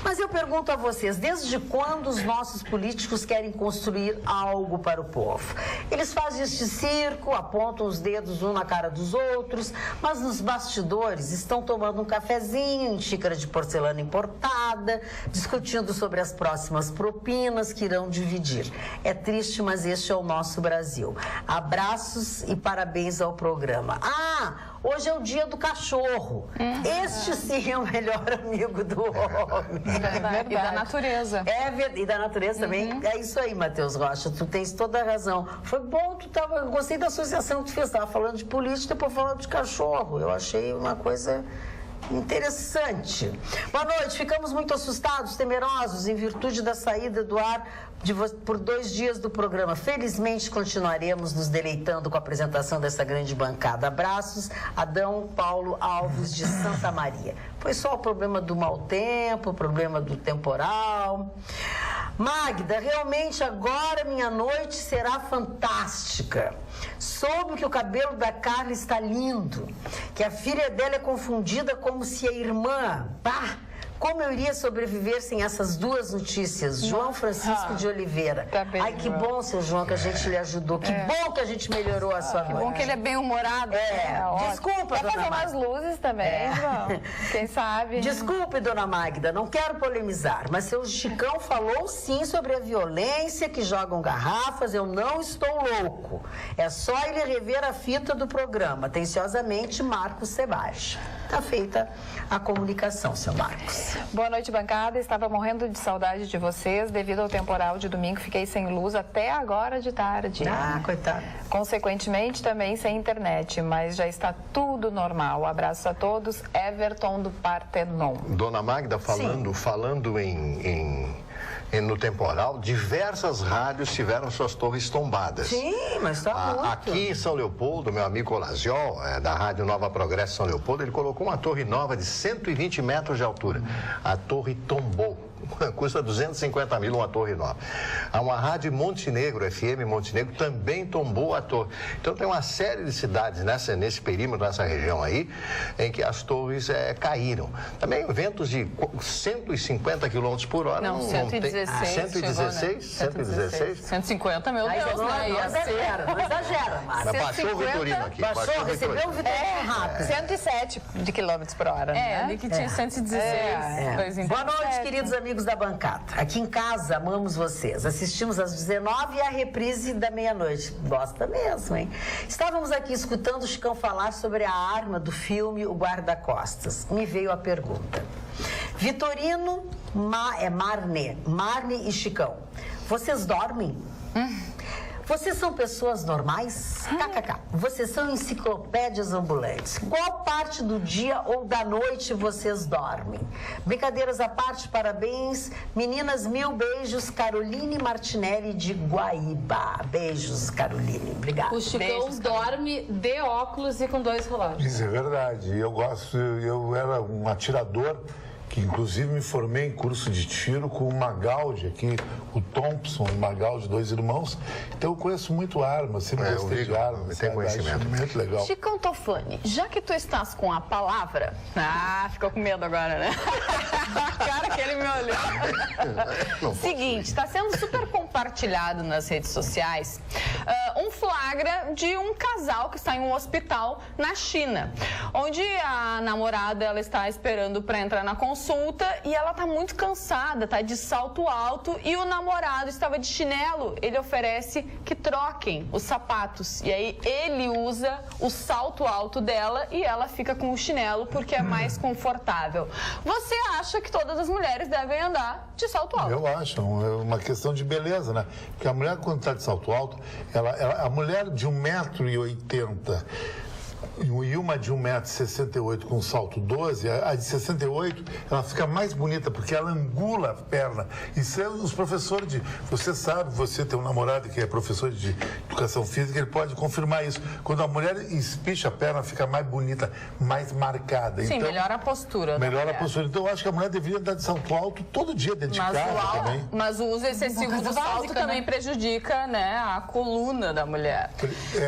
Speaker 1: Mas eu pergunto a vocês, desde quando os nossos políticos querem construir algo para o povo? Eles fazem este circo, apontam os dedos um na cara dos outros, mas nos bastidores estão tomando um cafezinho em xícara de porcelana importada, discutindo sobre as próximas propinas que irão dividir. É triste, mas este é o nosso Brasil. Abraços e parabéns ao programa. Hoje é o dia do cachorro. Este sim é o melhor amigo do homem.
Speaker 5: E da natureza.
Speaker 1: E da natureza também. É isso aí, Matheus Rocha, tu tens toda a razão. Foi bom, eu gostei da associação que tu fez, estava falando de política, depois falando de cachorro. Eu achei uma coisa interessante. Boa noite. Ficamos muito assustados, temerosos, em virtude da saída do ar por 2 dias do programa. Felizmente, continuaremos nos deleitando com a apresentação dessa grande bancada. Abraços, Adão Paulo Alves, de Santa Maria. Foi só o problema do mau tempo, o problema do temporal. Magda, realmente agora minha noite será fantástica. Soube que o cabelo da Carla está lindo, que a filha dela é confundida como se a irmã... Como eu iria sobreviver sem essas duas notícias? João Francisco de Oliveira.
Speaker 6: Tá bem,
Speaker 1: ai, que bom, seu João, que a gente lhe ajudou. Que bom que a gente melhorou a sua noite.
Speaker 5: Que bom que ele é bem-humorado.
Speaker 1: Desculpa,
Speaker 6: Quer
Speaker 1: dona
Speaker 6: fazer
Speaker 1: Magda.
Speaker 6: umas luzes também, João? Quem sabe?
Speaker 1: Desculpe, dona Magda, não quero polemizar, mas seu Chicão falou sim sobre a violência, que jogam garrafas, eu não estou louco. É só ele rever a fita do programa. Atenciosamente, Marcos Sebastião. Está feita a comunicação, seu Marcos.
Speaker 6: Boa noite, bancada. Estava morrendo de saudade de vocês. Devido ao temporal de domingo, fiquei sem luz até agora de tarde.
Speaker 1: Ah, coitado.
Speaker 6: Consequentemente, também sem internet, mas já está tudo normal. Abraço a todos. Everton do Partenon.
Speaker 2: Dona Magda, falando no temporal, diversas rádios tiveram suas torres tombadas.
Speaker 1: Sim, mas tá muito.
Speaker 2: Aqui em São Leopoldo, meu amigo Olaziol, da Rádio Nova Progresso São Leopoldo, ele colocou uma torre nova de 120 metros de altura. A torre tombou. Custa 250 mil uma torre nova. Uma rádio Montenegro, FM Montenegro, também tombou a torre. Então tem uma série de cidades nesse perímetro, nessa região aí, em que as torres caíram. Também ventos de 150 km por hora.
Speaker 5: Não, 116.
Speaker 2: 116? 116?
Speaker 5: 150, meu Deus,
Speaker 1: não,
Speaker 5: né?
Speaker 1: não exagera, Márcia.
Speaker 2: Mas baixou o Vitorino aqui.
Speaker 1: Baixou, recebeu o Vitorino rápido.
Speaker 6: 107 de quilômetros por hora, né?
Speaker 5: Ali que tinha 116.
Speaker 1: Boa noite, queridos amigos da bancada. Aqui em casa, amamos vocês. Assistimos às 19 e a reprise da meia-noite. Gosta mesmo, hein? Estávamos aqui escutando o Chicão falar sobre a arma do filme O Guarda-Costas. Me veio a pergunta. Vitorino, Marne e Chicão, vocês dormem? Vocês são pessoas normais? KKK. Vocês são enciclopédias ambulantes. Qual parte do dia ou da noite vocês dormem? Brincadeiras à parte, parabéns. Meninas, 1000 beijos. Caroline Martinelli de Guaíba. Beijos, Caroline. Obrigada.
Speaker 4: O Chicão dorme de óculos e com 2 relógios.
Speaker 3: Isso é verdade. Eu era um atirador que inclusive me formei em curso de tiro com o Magaldi aqui, o Thompson, o Magaldi, 2 irmãos. Então eu conheço muito arma, sempre gostei de arma.
Speaker 2: Tem conhecimento.
Speaker 3: Muito legal.
Speaker 5: Chicão Tofani, já que tu estás com a palavra... ficou com medo agora, né? A cara que ele me olhou. Seguinte, está sendo super compartilhado nas redes sociais um flagra de um casal que está em um hospital na China, onde a namorada ela está esperando para entrar na consulta e ela tá muito cansada, tá de salto alto e o namorado estava de chinelo. Ele oferece que troquem os sapatos e aí ele usa o salto alto dela e ela fica com o chinelo porque é mais confortável. Você acha que todas as mulheres devem andar de salto alto?
Speaker 3: Eu acho, é uma questão de beleza, né? Porque a mulher quando está de salto alto, a mulher de 1,80 m e uma de 1,68 m com salto 12, a de 68, ela fica mais bonita porque ela angula a perna. Isso é os professores de... Você sabe, você tem um namorado que é professor de educação física, ele pode confirmar isso. Quando a mulher espicha a perna, fica mais bonita, mais marcada.
Speaker 5: Sim,
Speaker 3: então,
Speaker 5: melhora a postura.
Speaker 3: Melhora a postura. Então eu acho que a mulher deveria andar de salto alto todo dia dentro de casa também.
Speaker 5: Mas o uso excessivo do salto também prejudica, né, a coluna da mulher.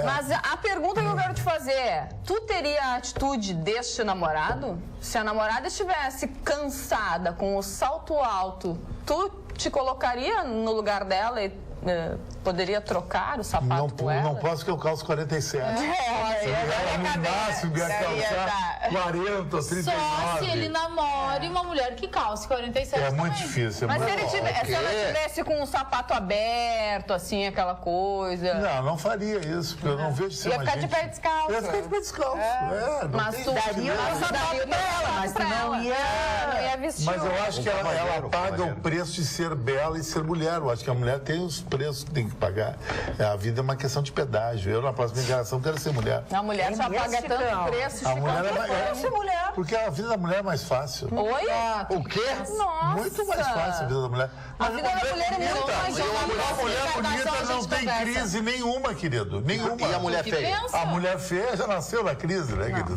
Speaker 5: Mas a pergunta que eu quero te fazer é, tu teria a atitude deste namorado? Se a namorada estivesse cansada com o salto alto, tu te colocaria no lugar dela e poderia trocar o sapato com ela?
Speaker 3: Não posso, porque eu calço 47. Ela no máximo ia calçar 40, 39.
Speaker 4: Só se ele namore uma mulher que calce 47
Speaker 3: É muito
Speaker 4: também.
Speaker 3: difícil.
Speaker 5: Mas se ela tivesse com o sapato aberto, assim, aquela coisa...
Speaker 3: Não faria isso, porque eu não vejo ser
Speaker 6: Ia
Speaker 3: uma
Speaker 6: ficar de
Speaker 3: gente...
Speaker 6: pé descalço.
Speaker 3: Ia ficar de pé descalço.
Speaker 5: Mas tu
Speaker 1: Daria o sapato pra ela, mas tu não ia vestir.
Speaker 3: Mas eu acho que ela paga o preço de ser bela e ser mulher. Eu acho que a mulher tem os preços que tem que pagar. A vida é uma questão de pedágio. Eu, na próxima geração, quero ser mulher.
Speaker 5: A mulher só paga tanto preço,
Speaker 3: A mulher
Speaker 5: Chicão.
Speaker 3: mulher. Porque a vida da mulher é mais fácil.
Speaker 5: Oi?
Speaker 2: O quê?
Speaker 5: Nossa!
Speaker 3: Muito mais fácil a vida da mulher.
Speaker 5: A vida da mulher é muito mais
Speaker 3: A mulher bonita não tem crise nenhuma, querido. Nenhuma.
Speaker 2: E a mulher feia?
Speaker 3: A mulher feia já nasceu na crise, né, querido?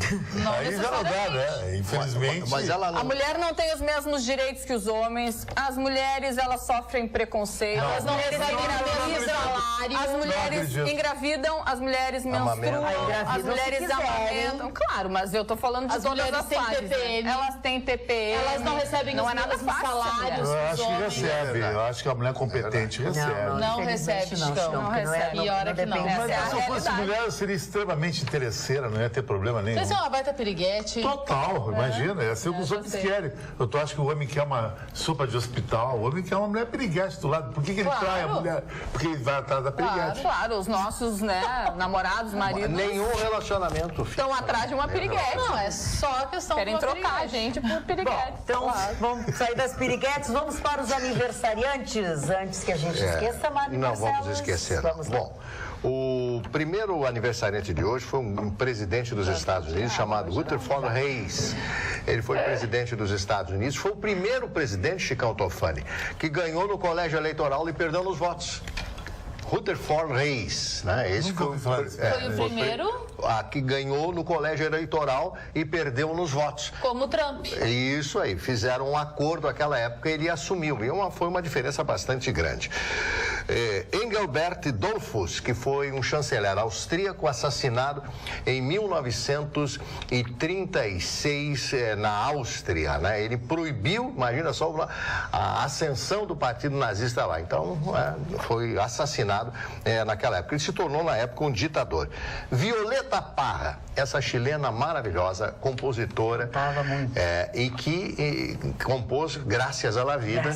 Speaker 3: Aí já não dá, né? Infelizmente.
Speaker 2: Mas ela não...
Speaker 5: A mulher não tem os mesmos direitos que os homens. As mulheres, elas sofrem preconceito. Elas não recebem o mesmo salário. As mulheres engravidam, as mulheres menstruam, as mulheres amamentam. Claro, mas eu tô falando de todas as fases. Elas têm TPM.
Speaker 4: Elas não recebem
Speaker 5: não
Speaker 4: os
Speaker 5: é nada
Speaker 4: mesmos
Speaker 5: fácil,
Speaker 4: salários.
Speaker 3: Eu acho que
Speaker 4: homens.
Speaker 3: recebe. Eu acho que a mulher competente recebe.
Speaker 5: Não recebe, Chicão. Não recebe.
Speaker 4: E hora que não.
Speaker 3: Mas
Speaker 5: Essa é a
Speaker 3: se eu fosse
Speaker 5: realidade.
Speaker 3: mulher, eu seria extremamente interesseira, não ia ter problema nenhum.
Speaker 4: Você é uma baita piriguete.
Speaker 3: Total, imagina, é assim o que os homens querem. Eu acho que o homem quer uma sopa de hospital, o homem quer uma mulher piriguete do lado. Por que ele trai a mulher porque ele vai atrás da piriguete.
Speaker 5: Claro, os nossos, né, namorados, maridos...
Speaker 2: Nenhum relacionamento
Speaker 5: estão atrás de uma piriguete.
Speaker 4: Não, é só questão
Speaker 5: Querem
Speaker 4: de uma
Speaker 5: trocar a
Speaker 4: piriguete.
Speaker 5: gente por piriguete.
Speaker 1: Então, vamos sair das piriguetes, vamos para os aniversariantes, antes que a gente esqueça, Mari
Speaker 2: Não
Speaker 1: Barcelos.
Speaker 2: vamos esquecer.
Speaker 1: Vamos lá.
Speaker 2: Bom, o primeiro aniversariante de hoje foi um presidente dos Estados Unidos chamado Rutherford Hayes. Ele foi presidente dos Estados Unidos, foi o primeiro presidente, Chicão Tofani, que ganhou no colégio eleitoral e perdeu nos votos. Rutherford Hayes, né? Esse foi
Speaker 4: o primeiro?
Speaker 2: Que ganhou no colégio eleitoral e perdeu nos votos.
Speaker 4: Como o Trump.
Speaker 2: Isso aí, fizeram um acordo naquela época e ele assumiu. E foi uma diferença bastante grande. Engelbert Dollfuss, que foi um chanceler austríaco assassinado em 1936 na Áustria, né? Ele proibiu, imagina só, a ascensão do partido nazista lá. Então, foi assassinado naquela época. Ele se tornou, na época, um ditador. Violeta Parra, essa chilena maravilhosa, compositora, e que compôs Graças à la Vida,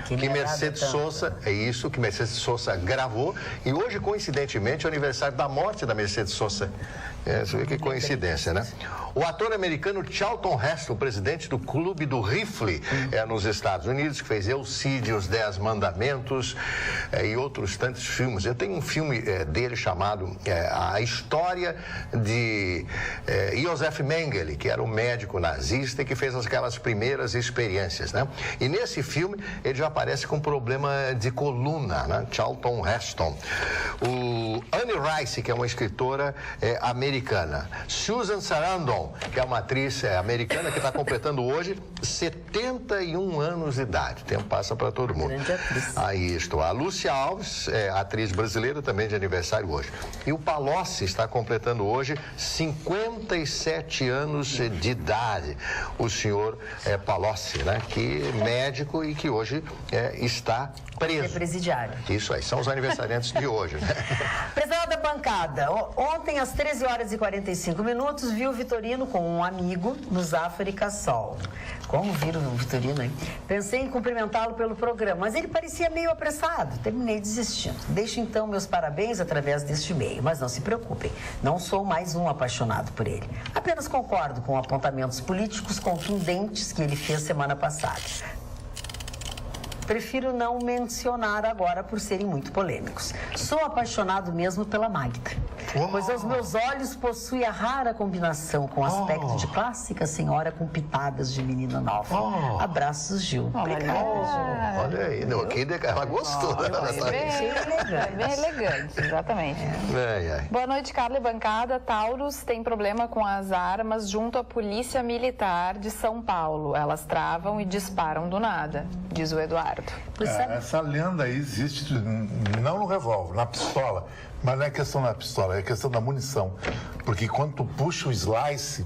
Speaker 2: que Mercedes Sosa, que Mercedes Sosa gravou, e hoje, coincidentemente, é o aniversário da morte da Mercedes Sosa. Você vê que coincidência, né? O ator americano Charlton Heston, presidente do Clube do Rifle nos Estados Unidos, que fez Elcide, Os 10 Mandamentos e outros tantos filmes. Eu tenho um filme dele chamado A História de Josef Mengele, que era um médico nazista e que fez aquelas primeiras experiências, né? E nesse filme ele já aparece com problema de coluna, né? Charlton Heston. O Anne Rice, que é uma escritora americana. Susan Sarandon, que é uma atriz americana que está completando hoje 71 anos de idade. O tempo passa para todo mundo.
Speaker 1: Grande atriz.
Speaker 2: Aí estou. A Lúcia Alves, atriz brasileira, também de aniversário hoje. E o Palocci está completando hoje 57 anos de idade. O senhor Palocci, né? Que é médico e que hoje está preso.
Speaker 1: É presidiário.
Speaker 2: Isso aí, são os aniversariantes de hoje, né?
Speaker 1: Presidente da bancada, ontem às 13 horas e 45 minutos, viu o Vitorino com um amigo no Zafari Cassol. Como viram o Vitorino, hein? Pensei em cumprimentá-lo pelo programa, mas ele parecia meio apressado. Terminei desistindo. Deixo então meus parabéns através deste e-mail, mas não se preocupem, não sou mais um apaixonado por ele. Apenas concordo com apontamentos políticos contundentes que ele fez semana passada. Prefiro não mencionar agora por serem muito polêmicos. Sou apaixonado mesmo pela Magda, pois aos meus olhos possui a rara combinação com aspecto de clássica senhora com pitadas de menina nova. Abraços, Gil. Obrigada, Gil.
Speaker 2: Olha aí, ela gostou.
Speaker 6: Bem elegante, exatamente. Boa noite, Carla e bancada. Taurus tem problema com as armas junto à Polícia Militar de São Paulo. Elas travam e disparam do nada, diz o Eduardo.
Speaker 3: Essa lenda aí existe, não no revólver, na pistola. Mas não é questão da pistola, é questão da munição. Porque quando tu puxa o slice,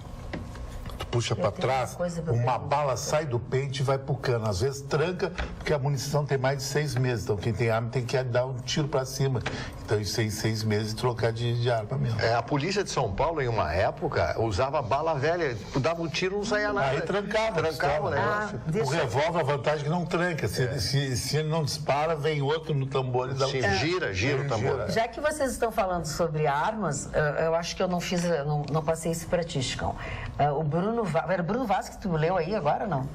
Speaker 3: tu puxa para trás, uma bala sai do pente e vai pro cano. Às vezes tranca, porque a munição tem mais de 6 meses. Então quem tem arma tem que dar um tiro para cima. Então isso aí 6 meses e trocar de arma mesmo.
Speaker 2: A polícia de São Paulo, em uma época, usava bala velha. Dava um tiro, não saía nada.
Speaker 3: Aí trancava o negócio. O revólver, a vantagem é que não tranca. Se ele não dispara, vem outro no tambor e dá um tiro.
Speaker 2: Gira o tambor.
Speaker 1: Já que vocês estão falando sobre armas, eu acho que eu não passei isso para ti, Chicão. O Bruno Vaz, era o Bruno Vaz que tu leu aí agora ou não?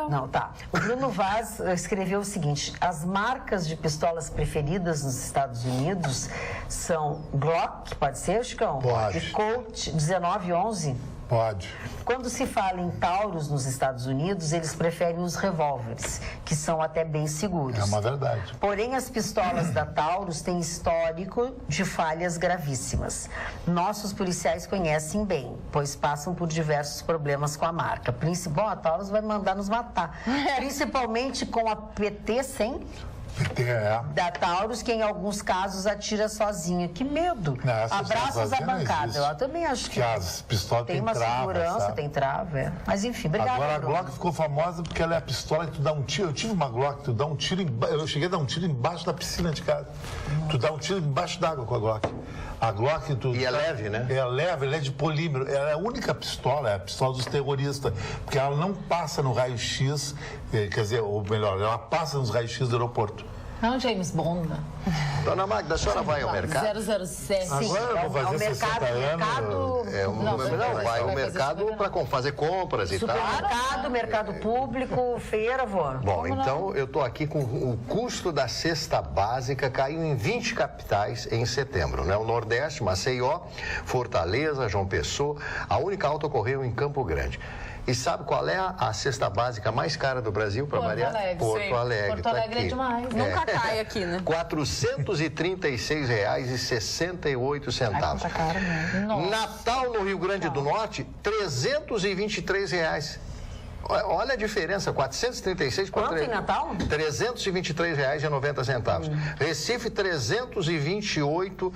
Speaker 1: Não, tá. O Bruno Vaz escreveu o seguinte: as marcas de pistolas preferidas nos Estados Unidos são Glock, pode ser, Chicão?
Speaker 3: Pode.
Speaker 1: E Colt 1911?
Speaker 3: Pode.
Speaker 1: Quando se fala em Taurus nos Estados Unidos, eles preferem os revólveres, que são até bem seguros.
Speaker 3: É uma verdade.
Speaker 1: Porém, as pistolas da Taurus têm histórico de falhas gravíssimas. Nossos policiais conhecem bem, pois passam por diversos problemas com a marca. Bom, a Taurus vai mandar nos matar. Principalmente com a PT-100. Da Taurus, que em alguns casos atira sozinha. Que medo! Abraços à bancada. Eu também acho que
Speaker 3: as pistolas
Speaker 1: tem uma
Speaker 3: trava,
Speaker 1: segurança,
Speaker 3: sabe?
Speaker 1: tem trava. Mas enfim, obrigada.
Speaker 3: Agora
Speaker 1: Bruno.
Speaker 3: a Glock ficou famosa porque ela é a pistola que tu dá um tiro. Eu tive uma Glock, tu dá um tiro. Eu cheguei a dar um tiro embaixo da piscina de casa. Tu dá um tiro embaixo d'água com a Glock. A Glock...
Speaker 2: E é leve, né?
Speaker 3: É leve, ela é de polímero. Ela é a única pistola, é a pistola dos terroristas. Porque ela não passa no raio-x, quer dizer, ou melhor, ela passa nos raios-x do aeroporto.
Speaker 4: É um James Bond.
Speaker 2: Dona Magda, a senhora vai ao mercado?
Speaker 4: 007.
Speaker 3: Agora eu vou fazer 60 anos.
Speaker 2: Não, vai ao mercado para fazer compras e tal.
Speaker 1: Supermercado, mercado público, feira, vó.
Speaker 2: Bom, então eu estou aqui com o custo da cesta básica caiu em 20 capitais em setembro, né? O Nordeste, Maceió, Fortaleza, João Pessoa, a única alta ocorreu em Campo Grande. E sabe qual é a cesta básica mais cara do Brasil para variar? Porto Alegre.
Speaker 4: Porto Alegre é demais.
Speaker 5: Nunca cai aqui, né?
Speaker 2: R$ 436,68.
Speaker 5: Tá caro mesmo.
Speaker 2: Natal no Rio Grande do Norte, R$ 323. Olha a diferença, 436 para
Speaker 1: Quanto em Natal?
Speaker 2: R$ 323,90. Recife, R$ 328.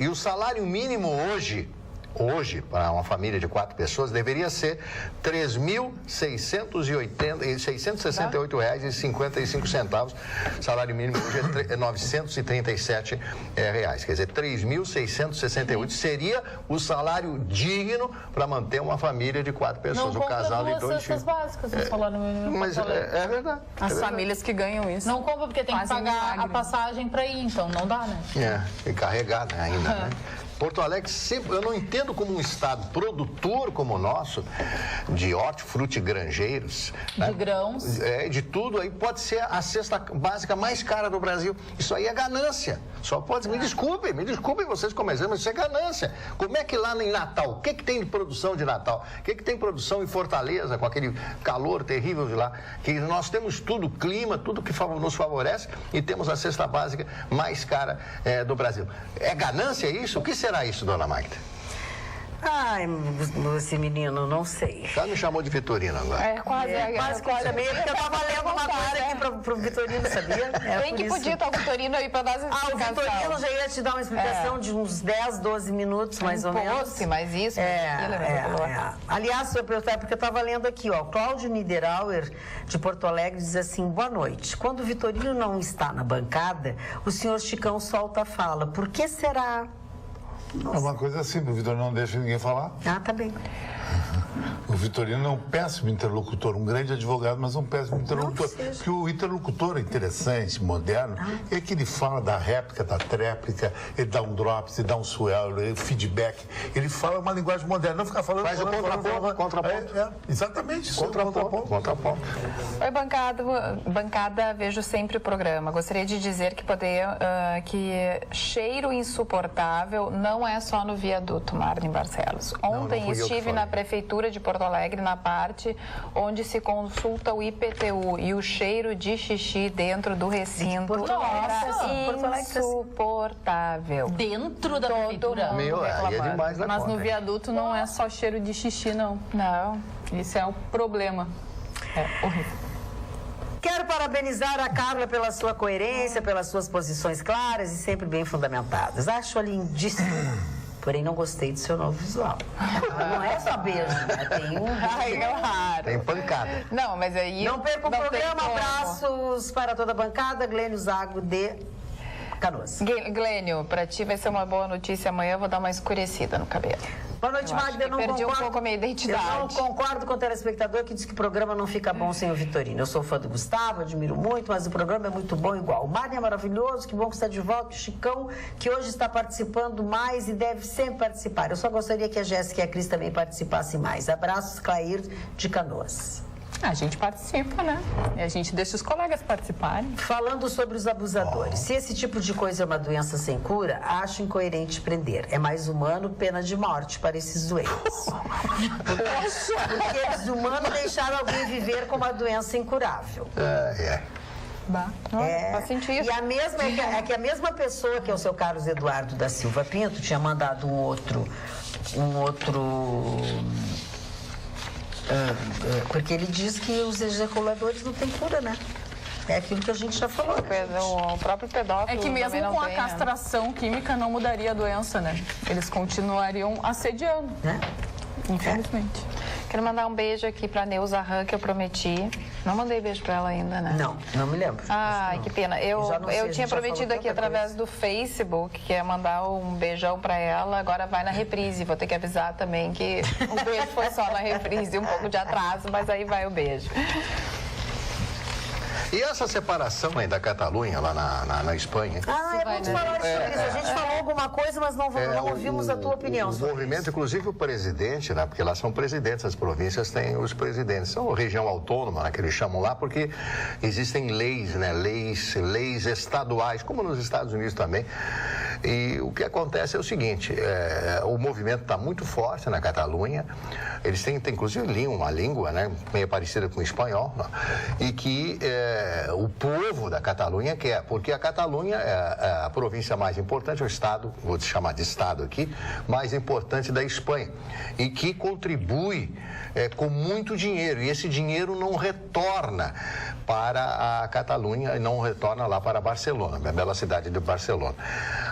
Speaker 2: E o salário mínimo hoje, para uma família de 4 pessoas, deveria ser R$ 3.668,55. Salário mínimo hoje é R$ 937. Quer dizer, R$ 3.668 seria o salário digno para manter uma família de 4 pessoas.
Speaker 4: Não
Speaker 2: o casal e 2 filhos.
Speaker 4: básicas, o salário mínimo.
Speaker 2: Mas é verdade.
Speaker 5: As famílias que ganham isso.
Speaker 4: Não compra porque tem que
Speaker 5: Fazem
Speaker 4: pagar
Speaker 5: milagre.
Speaker 4: a passagem para ir, então não dá, né?
Speaker 2: E carregar, né, ainda, né? Porto Alegre, eu não entendo como um estado produtor como o nosso, de hortifruti granjeiros,
Speaker 4: De grãos.
Speaker 2: de tudo, aí pode ser a cesta básica mais cara do Brasil. Isso aí é ganância. Só pode. Me desculpem vocês comerciantes, mas isso é ganância. Como é que lá em Natal, o que tem de produção de Natal? O que tem produção em Fortaleza, com aquele calor terrível de lá? Que nós temos tudo, clima, tudo que nos favorece e temos a cesta básica mais cara do Brasil. É ganância isso? O que será isso, dona Magda?
Speaker 1: Ai, esse menino, não sei.
Speaker 2: Já me chamou de Vitorino agora.
Speaker 6: Quase
Speaker 1: que eu chamei, porque eu tava lendo uma coisa aqui pro Vitorino, sabia?
Speaker 6: Bem que podia estar o Vitorino aí para dar essa
Speaker 1: O
Speaker 6: explicação.
Speaker 1: Vitorino já ia te dar uma explicação de uns 10, 12 minutos, mais ou menos.
Speaker 6: Mas isso,
Speaker 1: Aliás, porque eu estava lendo aqui, ó, Cláudio Niederauer, de Porto Alegre, diz assim: boa noite. Quando o Vitorino não está na bancada, o senhor Chicão solta a fala. Por que será?
Speaker 3: É uma coisa simples, o Vitorino não deixa ninguém falar.
Speaker 1: Ah, tá bem.
Speaker 3: O Vitorino é um péssimo interlocutor, um grande advogado, mas um péssimo interlocutor. Porque o interlocutor interessante, moderno, é que ele fala da réplica, da tréplica, ele dá um drops, ele dá um swell, ele feedback. Ele fala uma linguagem moderna, não ficar falando...
Speaker 2: Faz o contraponto.
Speaker 3: Exatamente, isso.
Speaker 2: Contraponto.
Speaker 6: Oi, bancada, vejo sempre o programa. Gostaria de dizer que cheiro insuportável não é só no viaduto, Marlene Barcelos. Ontem estive na Prefeitura de Porto Alegre, na parte onde se consulta o IPTU, e o cheiro de xixi dentro do recinto era insuportável.
Speaker 4: Dentro da prefeitura?
Speaker 2: Aí é demais da
Speaker 5: Mas
Speaker 2: conta,
Speaker 5: no viaduto não é só cheiro de xixi, não.
Speaker 6: Não.
Speaker 5: Isso é o problema. É horrível.
Speaker 1: Quero parabenizar a Carla pela sua coerência, pelas suas posições claras e sempre bem fundamentadas. Acho-a lindíssima. Porém, não gostei do seu novo visual. Não é só beijo, né? Tem
Speaker 2: Tem pancada.
Speaker 6: Não, mas aí...
Speaker 1: Não perca o
Speaker 6: não tem
Speaker 1: programa.
Speaker 6: como.
Speaker 1: Abraços para toda a bancada. Glênio Zago de Canoas.
Speaker 6: Glênio, pra ti vai ser uma boa notícia amanhã, eu vou dar uma escurecida no cabelo.
Speaker 1: Boa noite, Magda. Eu não
Speaker 6: perdi
Speaker 1: concordo.
Speaker 6: um pouco a minha identidade.
Speaker 1: Eu não concordo com o telespectador que diz que o programa não fica bom sem o Vitorino. Eu sou fã do Gustavo, admiro muito, mas o programa é muito bom igual. O Marne é maravilhoso, que bom que está de volta. O Chicão, que hoje está participando mais e deve sempre participar. Eu só gostaria que a Jéssica e a Cris também participassem mais. Abraços, Clair, de Canoas.
Speaker 5: A gente participa, né? E a gente deixa os colegas participarem.
Speaker 1: Falando sobre os abusadores. Se esse tipo de coisa é uma doença sem cura, acho incoerente prender. É mais humano pena de morte para esses doentes. Porque eles humanos deixaram alguém viver com uma doença incurável.
Speaker 6: Faz sentido.
Speaker 1: E a mesma a mesma pessoa que é o seu Carlos Eduardo da Silva Pinto tinha mandado um outro porque ele diz que os ejaculadores não têm cura, né? É aquilo que a gente já falou.
Speaker 6: O próprio pedófilo
Speaker 5: É que mesmo
Speaker 6: não
Speaker 5: com a
Speaker 6: tem,
Speaker 5: castração química não mudaria a doença, né? Eles continuariam assediando,
Speaker 1: Né?
Speaker 5: infelizmente.
Speaker 6: Quero mandar um beijo aqui pra Neuza Han, que eu prometi. Não mandei beijo pra ela ainda, né?
Speaker 1: Não me lembro.
Speaker 6: Ai, que pena. Eu
Speaker 1: Já não sei, a gente
Speaker 6: tinha
Speaker 1: já
Speaker 6: prometido
Speaker 1: falou
Speaker 6: aqui
Speaker 1: tanta
Speaker 6: através do Facebook, que é mandar um beijão pra ela. Agora vai na reprise. Vou ter que avisar também que o beijo foi só na reprise, um pouco de atraso, mas aí vai o beijo.
Speaker 2: E essa separação aí da Catalunha, lá na Espanha?
Speaker 1: Vamos falar sobre isso. A gente falou alguma coisa, mas não ouvimos a tua opinião.
Speaker 2: O movimento, inclusive o presidente, né? Porque lá são presidentes, as províncias têm os presidentes. São região autônoma, né, que eles chamam lá, porque existem leis, né? Leis estaduais, como nos Estados Unidos também. E o que acontece é o seguinte, o movimento está muito forte na Catalunha, eles têm inclusive uma língua, né, meio parecida com o espanhol, né, e que o povo da Catalunha quer, porque a Catalunha é a província mais importante, o estado, vou te chamar de estado aqui, mais importante da Espanha, e que contribui com muito dinheiro, e esse dinheiro não retorna para a Catalunha e não retorna lá para Barcelona, a bela cidade de Barcelona.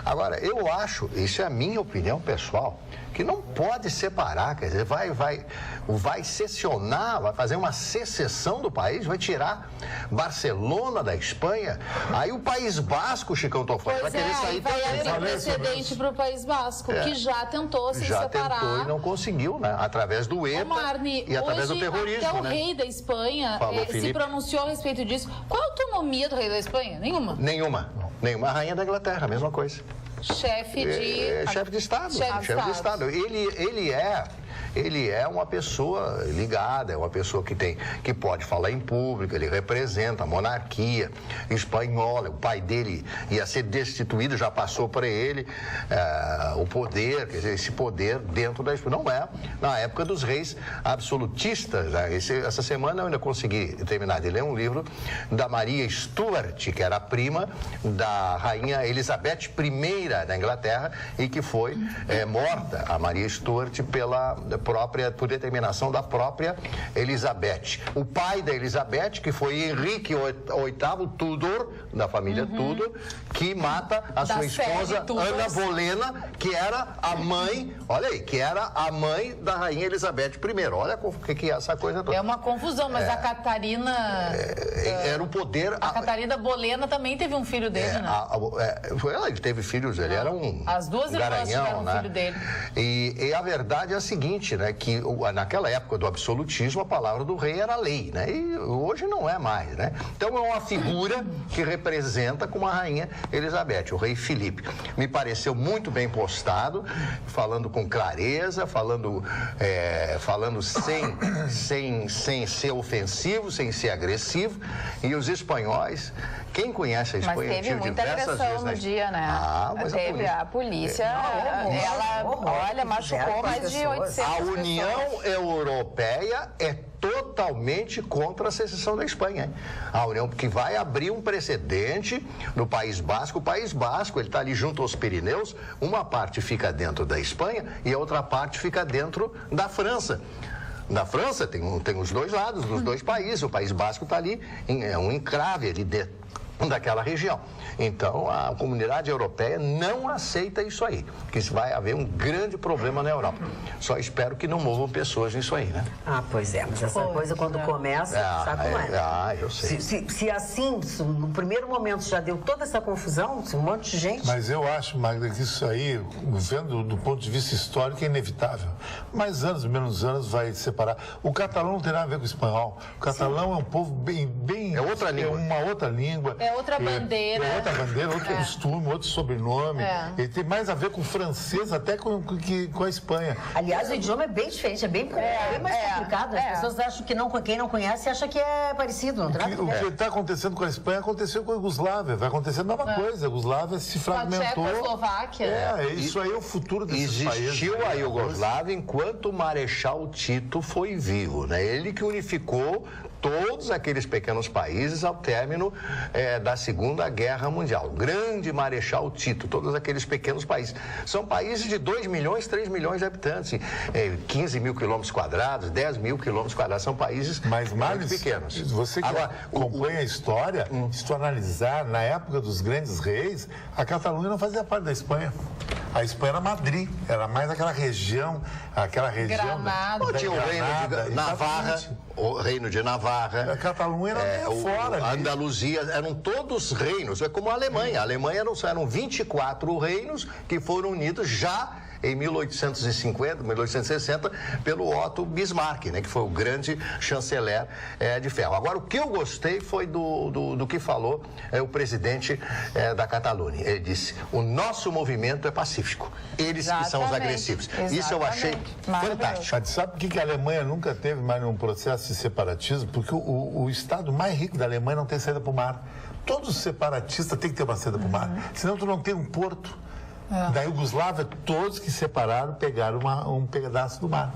Speaker 2: Agora, eu acho, isso é a minha opinião pessoal, que não pode separar, quer dizer, vai seccionar, vai fazer uma secessão do país, vai tirar Barcelona da Espanha, aí o País Basco, Chicão Tofani, vai querer sair
Speaker 4: vai
Speaker 2: também.
Speaker 4: abrir precedente para o País Basco, que já tentou se separar.
Speaker 2: Já tentou e não conseguiu, né? Através do ETA
Speaker 4: Marni,
Speaker 2: e através
Speaker 4: hoje,
Speaker 2: do terrorismo,
Speaker 4: até o
Speaker 2: né?
Speaker 4: rei da Espanha se pronunciou a respeito disso. Qual a autonomia do rei da Espanha? Nenhuma.
Speaker 2: Nenhuma. A rainha da Inglaterra, a mesma coisa.
Speaker 4: Chefe de
Speaker 2: Estado. Chefe de Estado. Ele é uma pessoa ligada, é uma pessoa que pode falar em público, ele representa a monarquia espanhola, o pai dele ia ser destituído, já passou para ele o poder, quer dizer, esse poder dentro da Espanha. Não é na época dos reis absolutistas, né? Essa semana eu ainda consegui terminar de ler um livro da Maria Stuart, que era a prima da rainha Elizabeth I da Inglaterra e que foi morta, a Maria Stuart, por determinação da própria Elizabeth. O pai da Elizabeth, que foi Henrique VIII Tudor, da família Tudor, que mata a sua esposa Ana Bolena, que era a mãe, olha aí, que era a mãe da rainha Elizabeth I. Olha o que é essa coisa toda.
Speaker 4: É uma confusão, mas a Catarina...
Speaker 2: era o poder...
Speaker 4: A Catarina Bolena também teve um filho dele, né?
Speaker 2: Ela teve filhos, ele era um
Speaker 4: As duas irmãs tiveram um filho dele.
Speaker 2: E a verdade é a seguinte, né, que naquela época do absolutismo a palavra do rei era lei, né, e hoje não é mais, né. Então é uma figura que representa como a rainha Elizabeth, o rei Filipe. Me pareceu muito bem postado, falando com clareza, falando sem ser ofensivo, sem ser agressivo, e os espanhóis, quem conhece a Espanha...
Speaker 6: Mas teve muita agressão no dia, né? Teve a polícia, ela machucou mais de 800 pessoas.
Speaker 2: A União Europeia é totalmente contra a secessão da Espanha. A União, que vai abrir um precedente no País Basco. O País Basco, ele está ali junto aos Pirineus, uma parte fica dentro da Espanha e a outra parte fica dentro da França. Na França tem os dois lados, dos dois países. O País Basco está ali, é um encrave ali dentro daquela região. Então, a comunidade europeia não aceita isso aí, que vai haver um grande problema na Europa. Só espero que não movam pessoas nisso aí, né?
Speaker 1: Pois é, mas essa coisa quando começa, sabe como é?
Speaker 2: Eu sei.
Speaker 1: Se assim, no primeiro momento já deu toda essa confusão, um monte de gente...
Speaker 3: Mas eu acho, Magda, que isso aí, vendo do ponto de vista histórico, é inevitável. Mais anos, menos anos, vai separar. O catalão não tem nada a ver com o espanhol. O catalão é um povo bem...
Speaker 2: É outra língua.
Speaker 3: É uma outra língua.
Speaker 4: É outra bandeira.
Speaker 3: É outra bandeira, outro costume, outro sobrenome. Ele tem mais a ver com o francês até com a Espanha.
Speaker 1: Aliás, o idioma é bem diferente, é bem mais complicado. As pessoas acham que quem não conhece acha que é parecido. Não
Speaker 3: o que está acontecendo com a Espanha aconteceu com a Iugoslávia. Vai acontecer a mesma coisa. A Iugoslávia se fragmentou.
Speaker 4: A Tchecoslováquia.
Speaker 3: Isso aí é o futuro desses países.
Speaker 2: Existiu a Iugoslávia enquanto o Marechal Tito foi vivo, né? Ele que unificou todos aqueles pequenos países ao término da Segunda Guerra Mundial. O grande Marechal Tito, todos aqueles pequenos países. São países de 2 milhões, 3 milhões de habitantes, 15 mil quilômetros quadrados, 10 mil quilômetros quadrados. São países muito pequenos.
Speaker 3: Você que acompanha a história, se tu analisar, na época dos grandes reis, a Catalunha não fazia parte da Espanha. A Espanha era Madrid, era mais aquela região
Speaker 4: Granada.
Speaker 2: Tinha o reino de Navarra, o reino de Navarra.
Speaker 3: A Catalunha era fora.
Speaker 2: A Andaluzia, eram todos reinos, é como a Alemanha. A Alemanha eram 24 reinos que foram unidos já em 1850, 1860, pelo Otto Bismarck, né, que foi o grande chanceler de ferro. Agora, o que eu gostei foi do que falou o presidente da Catalunha. Ele disse, o nosso movimento é pacífico, eles que são os agressivos. Isso eu achei fantástico.
Speaker 3: Mas sabe por que a Alemanha nunca teve mais nenhum processo de separatismo? Porque o estado mais rico da Alemanha não tem saída para o mar. Todos os separatistas têm que ter uma saída para o mar, senão tu não tem um porto. Da Iugoslávia, todos que separaram pegaram um pedaço do mar.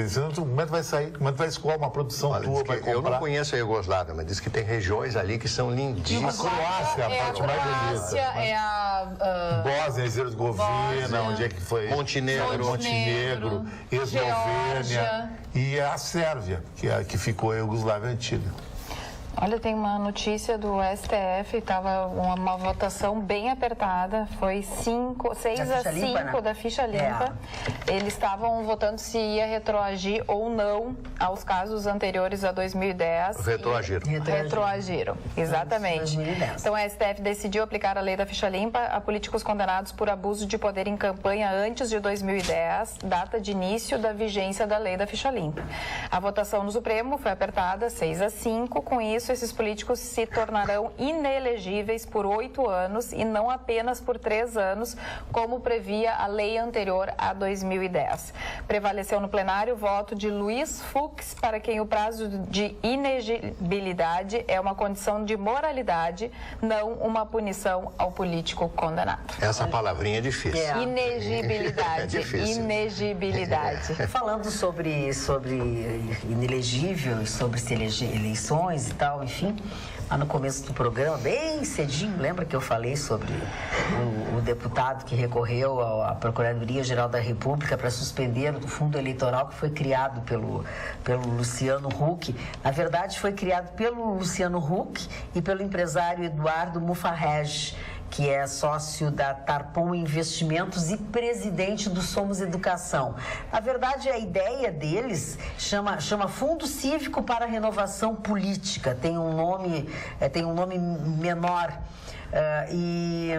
Speaker 3: Senão, como é que vai sair? Como é que vai escoar uma produção tua? Vai comprar?
Speaker 2: Eu não conheço a Iugoslávia, mas diz que tem regiões ali que são lindíssimas.
Speaker 3: A Croácia é a parte mais bonita.
Speaker 5: É a
Speaker 3: Bósnia, Herzegovina, onde é que foi? Montenegro, Eslovênia e a Sérvia, que ficou a Iugoslávia antiga.
Speaker 6: Olha, tem uma notícia do STF, estava uma votação bem apertada, foi 6-5 da ficha limpa. Eles estavam votando se ia retroagir ou não aos casos anteriores a 2010. Retroagiram, exatamente. Então, a STF decidiu aplicar a lei da ficha limpa a políticos condenados por abuso de poder em campanha antes de 2010, data de início da vigência da lei da ficha limpa. A votação no Supremo foi apertada, 6-5, com isso, esses políticos se tornarão inelegíveis por 8 anos e não apenas por 3 anos, como previa a lei anterior a 2010. Prevaleceu no plenário o voto de Luiz Fux, para quem o prazo de inegibilidade é uma condição de moralidade, não uma punição ao político condenado.
Speaker 2: Essa palavrinha é difícil.
Speaker 6: Inegibilidade.
Speaker 2: É difícil.
Speaker 6: Inegibilidade.
Speaker 1: Falando sobre inelegível, sobre se eleger eleições e tal, enfim, lá no começo do programa, bem cedinho, lembra que eu falei sobre o deputado que recorreu à Procuradoria-Geral da República para suspender o fundo eleitoral que foi criado pelo Luciano Huck. Na verdade, foi criado pelo Luciano Huck e pelo empresário Eduardo Mufarrege, que é sócio da Tarpon Investimentos e presidente do Somos Educação. Na verdade, a ideia deles chama Fundo Cívico para a Renovação Política. Tem um nome menor. E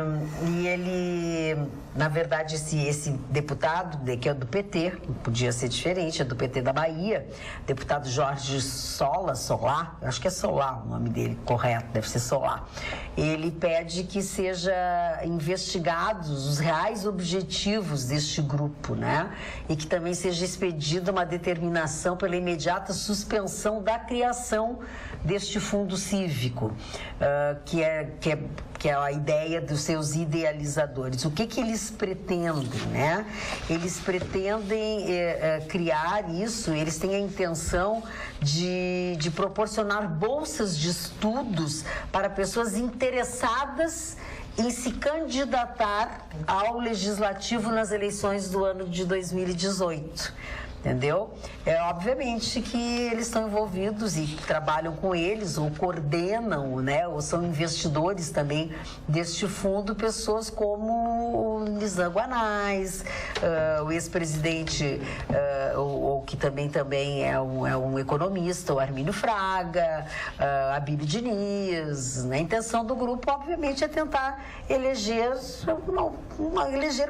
Speaker 1: ele, na verdade, esse deputado, que é do PT, podia ser diferente, é do PT da Bahia, deputado Jorge Solar, acho que é Solar o nome dele, correto, deve ser Solar. Ele pede que seja investigados os reais objetivos deste grupo, né? E que também seja expedida uma determinação pela imediata suspensão da criação deste fundo cívico, que é a ideia dos seus idealizadores. O que eles pretendem, né? Eles pretendem criar isso, eles têm a intenção de proporcionar bolsas de estudos para pessoas interessadas em se candidatar ao legislativo nas eleições do ano de 2018. Entendeu? Obviamente que eles estão envolvidos e trabalham com eles, ou coordenam, né? Ou são investidores também deste fundo, pessoas como o Nizam Guanais, o ex-presidente, ou que também é um economista, o Armínio Fraga, a Bíblia Diniz. A intenção do grupo, obviamente, é tentar eleger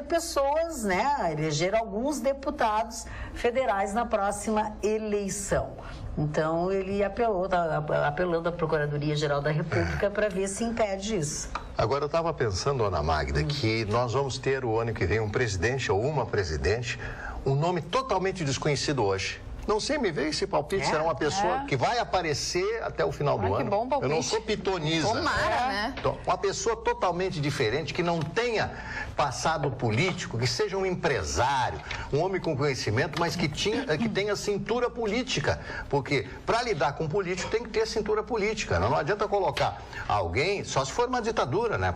Speaker 1: pessoas, né? Eleger alguns deputados federais na próxima eleição. Então, ele apelando à Procuradoria-Geral da República para ver se impede isso.
Speaker 2: Agora, eu estava pensando, Ana Magda, que nós vamos ter o ano que vem um presidente ou uma presidente, um nome totalmente desconhecido hoje. Não sei, me veio esse palpite, será uma pessoa que vai aparecer até o final do ano.
Speaker 6: Que bom palpite.
Speaker 2: Eu não sou pitonisa.
Speaker 6: Tomara, né?
Speaker 2: Uma pessoa totalmente diferente, que não tenha passado político, que seja um empresário, um homem com conhecimento, mas que tenha cintura política. Porque para lidar com político tem que ter cintura política. Não adianta colocar alguém, só se for uma ditadura, né?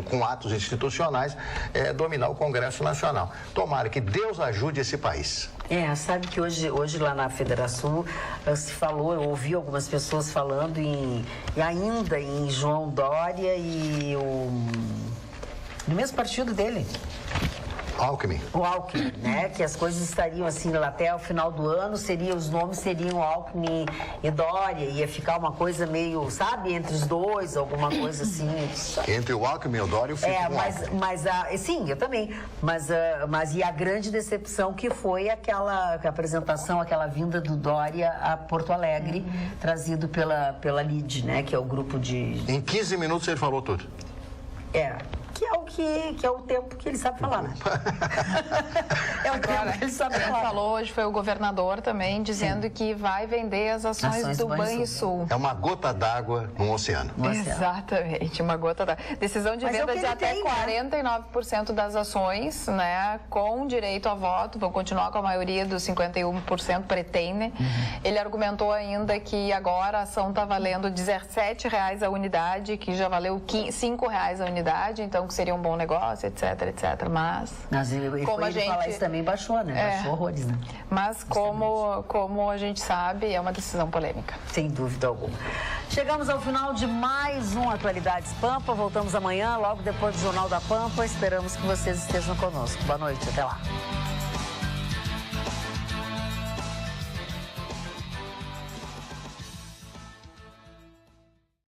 Speaker 2: Com atos institucionais, dominar o Congresso Nacional. Tomara que Deus ajude esse país.
Speaker 1: Sabe que hoje lá na Federação se falou, eu ouvi algumas pessoas falando ainda em João Dória e no mesmo partido dele.
Speaker 2: Alckmin.
Speaker 1: O Alckmin, né? Que as coisas estariam assim até o final do ano, os nomes seriam Alckmin e Dória, ia ficar uma coisa meio, sabe, entre os dois, alguma coisa assim.
Speaker 2: Entre o Alckmin e o Dória, eu fico com o Alckmin.
Speaker 1: Sim, eu também. Mas e a grande decepção que foi aquela apresentação, aquela vinda do Dória a Porto Alegre, trazido pela LIDE, né? Que é o grupo de...
Speaker 2: Em 15 minutos ele falou tudo.
Speaker 1: Que é o tempo que ele sabe falar, né? É o tempo que ele sabe falar.
Speaker 6: Falou hoje, foi o governador também, dizendo que vai vender as ações do Banrisul.
Speaker 2: É uma gota d'água no oceano.
Speaker 6: Exatamente, uma gota d'água. Decisão de venda de até 49% das ações, né? Com direito a voto, vão continuar com a maioria dos 51% pretendem. Ele argumentou ainda que agora a ação está valendo R$17 a unidade, que já valeu R$5 a unidade, então que seria um bom negócio, etc, etc. Mas
Speaker 1: como a gente falar isso também baixou, né? Baixou horrores, né?
Speaker 6: Mas como a gente sabe, é uma decisão polêmica.
Speaker 1: Sem dúvida alguma. Chegamos ao final de mais um Atualidades Pampa. Voltamos amanhã, logo depois do Jornal da Pampa. Esperamos que vocês estejam conosco. Boa noite, até lá.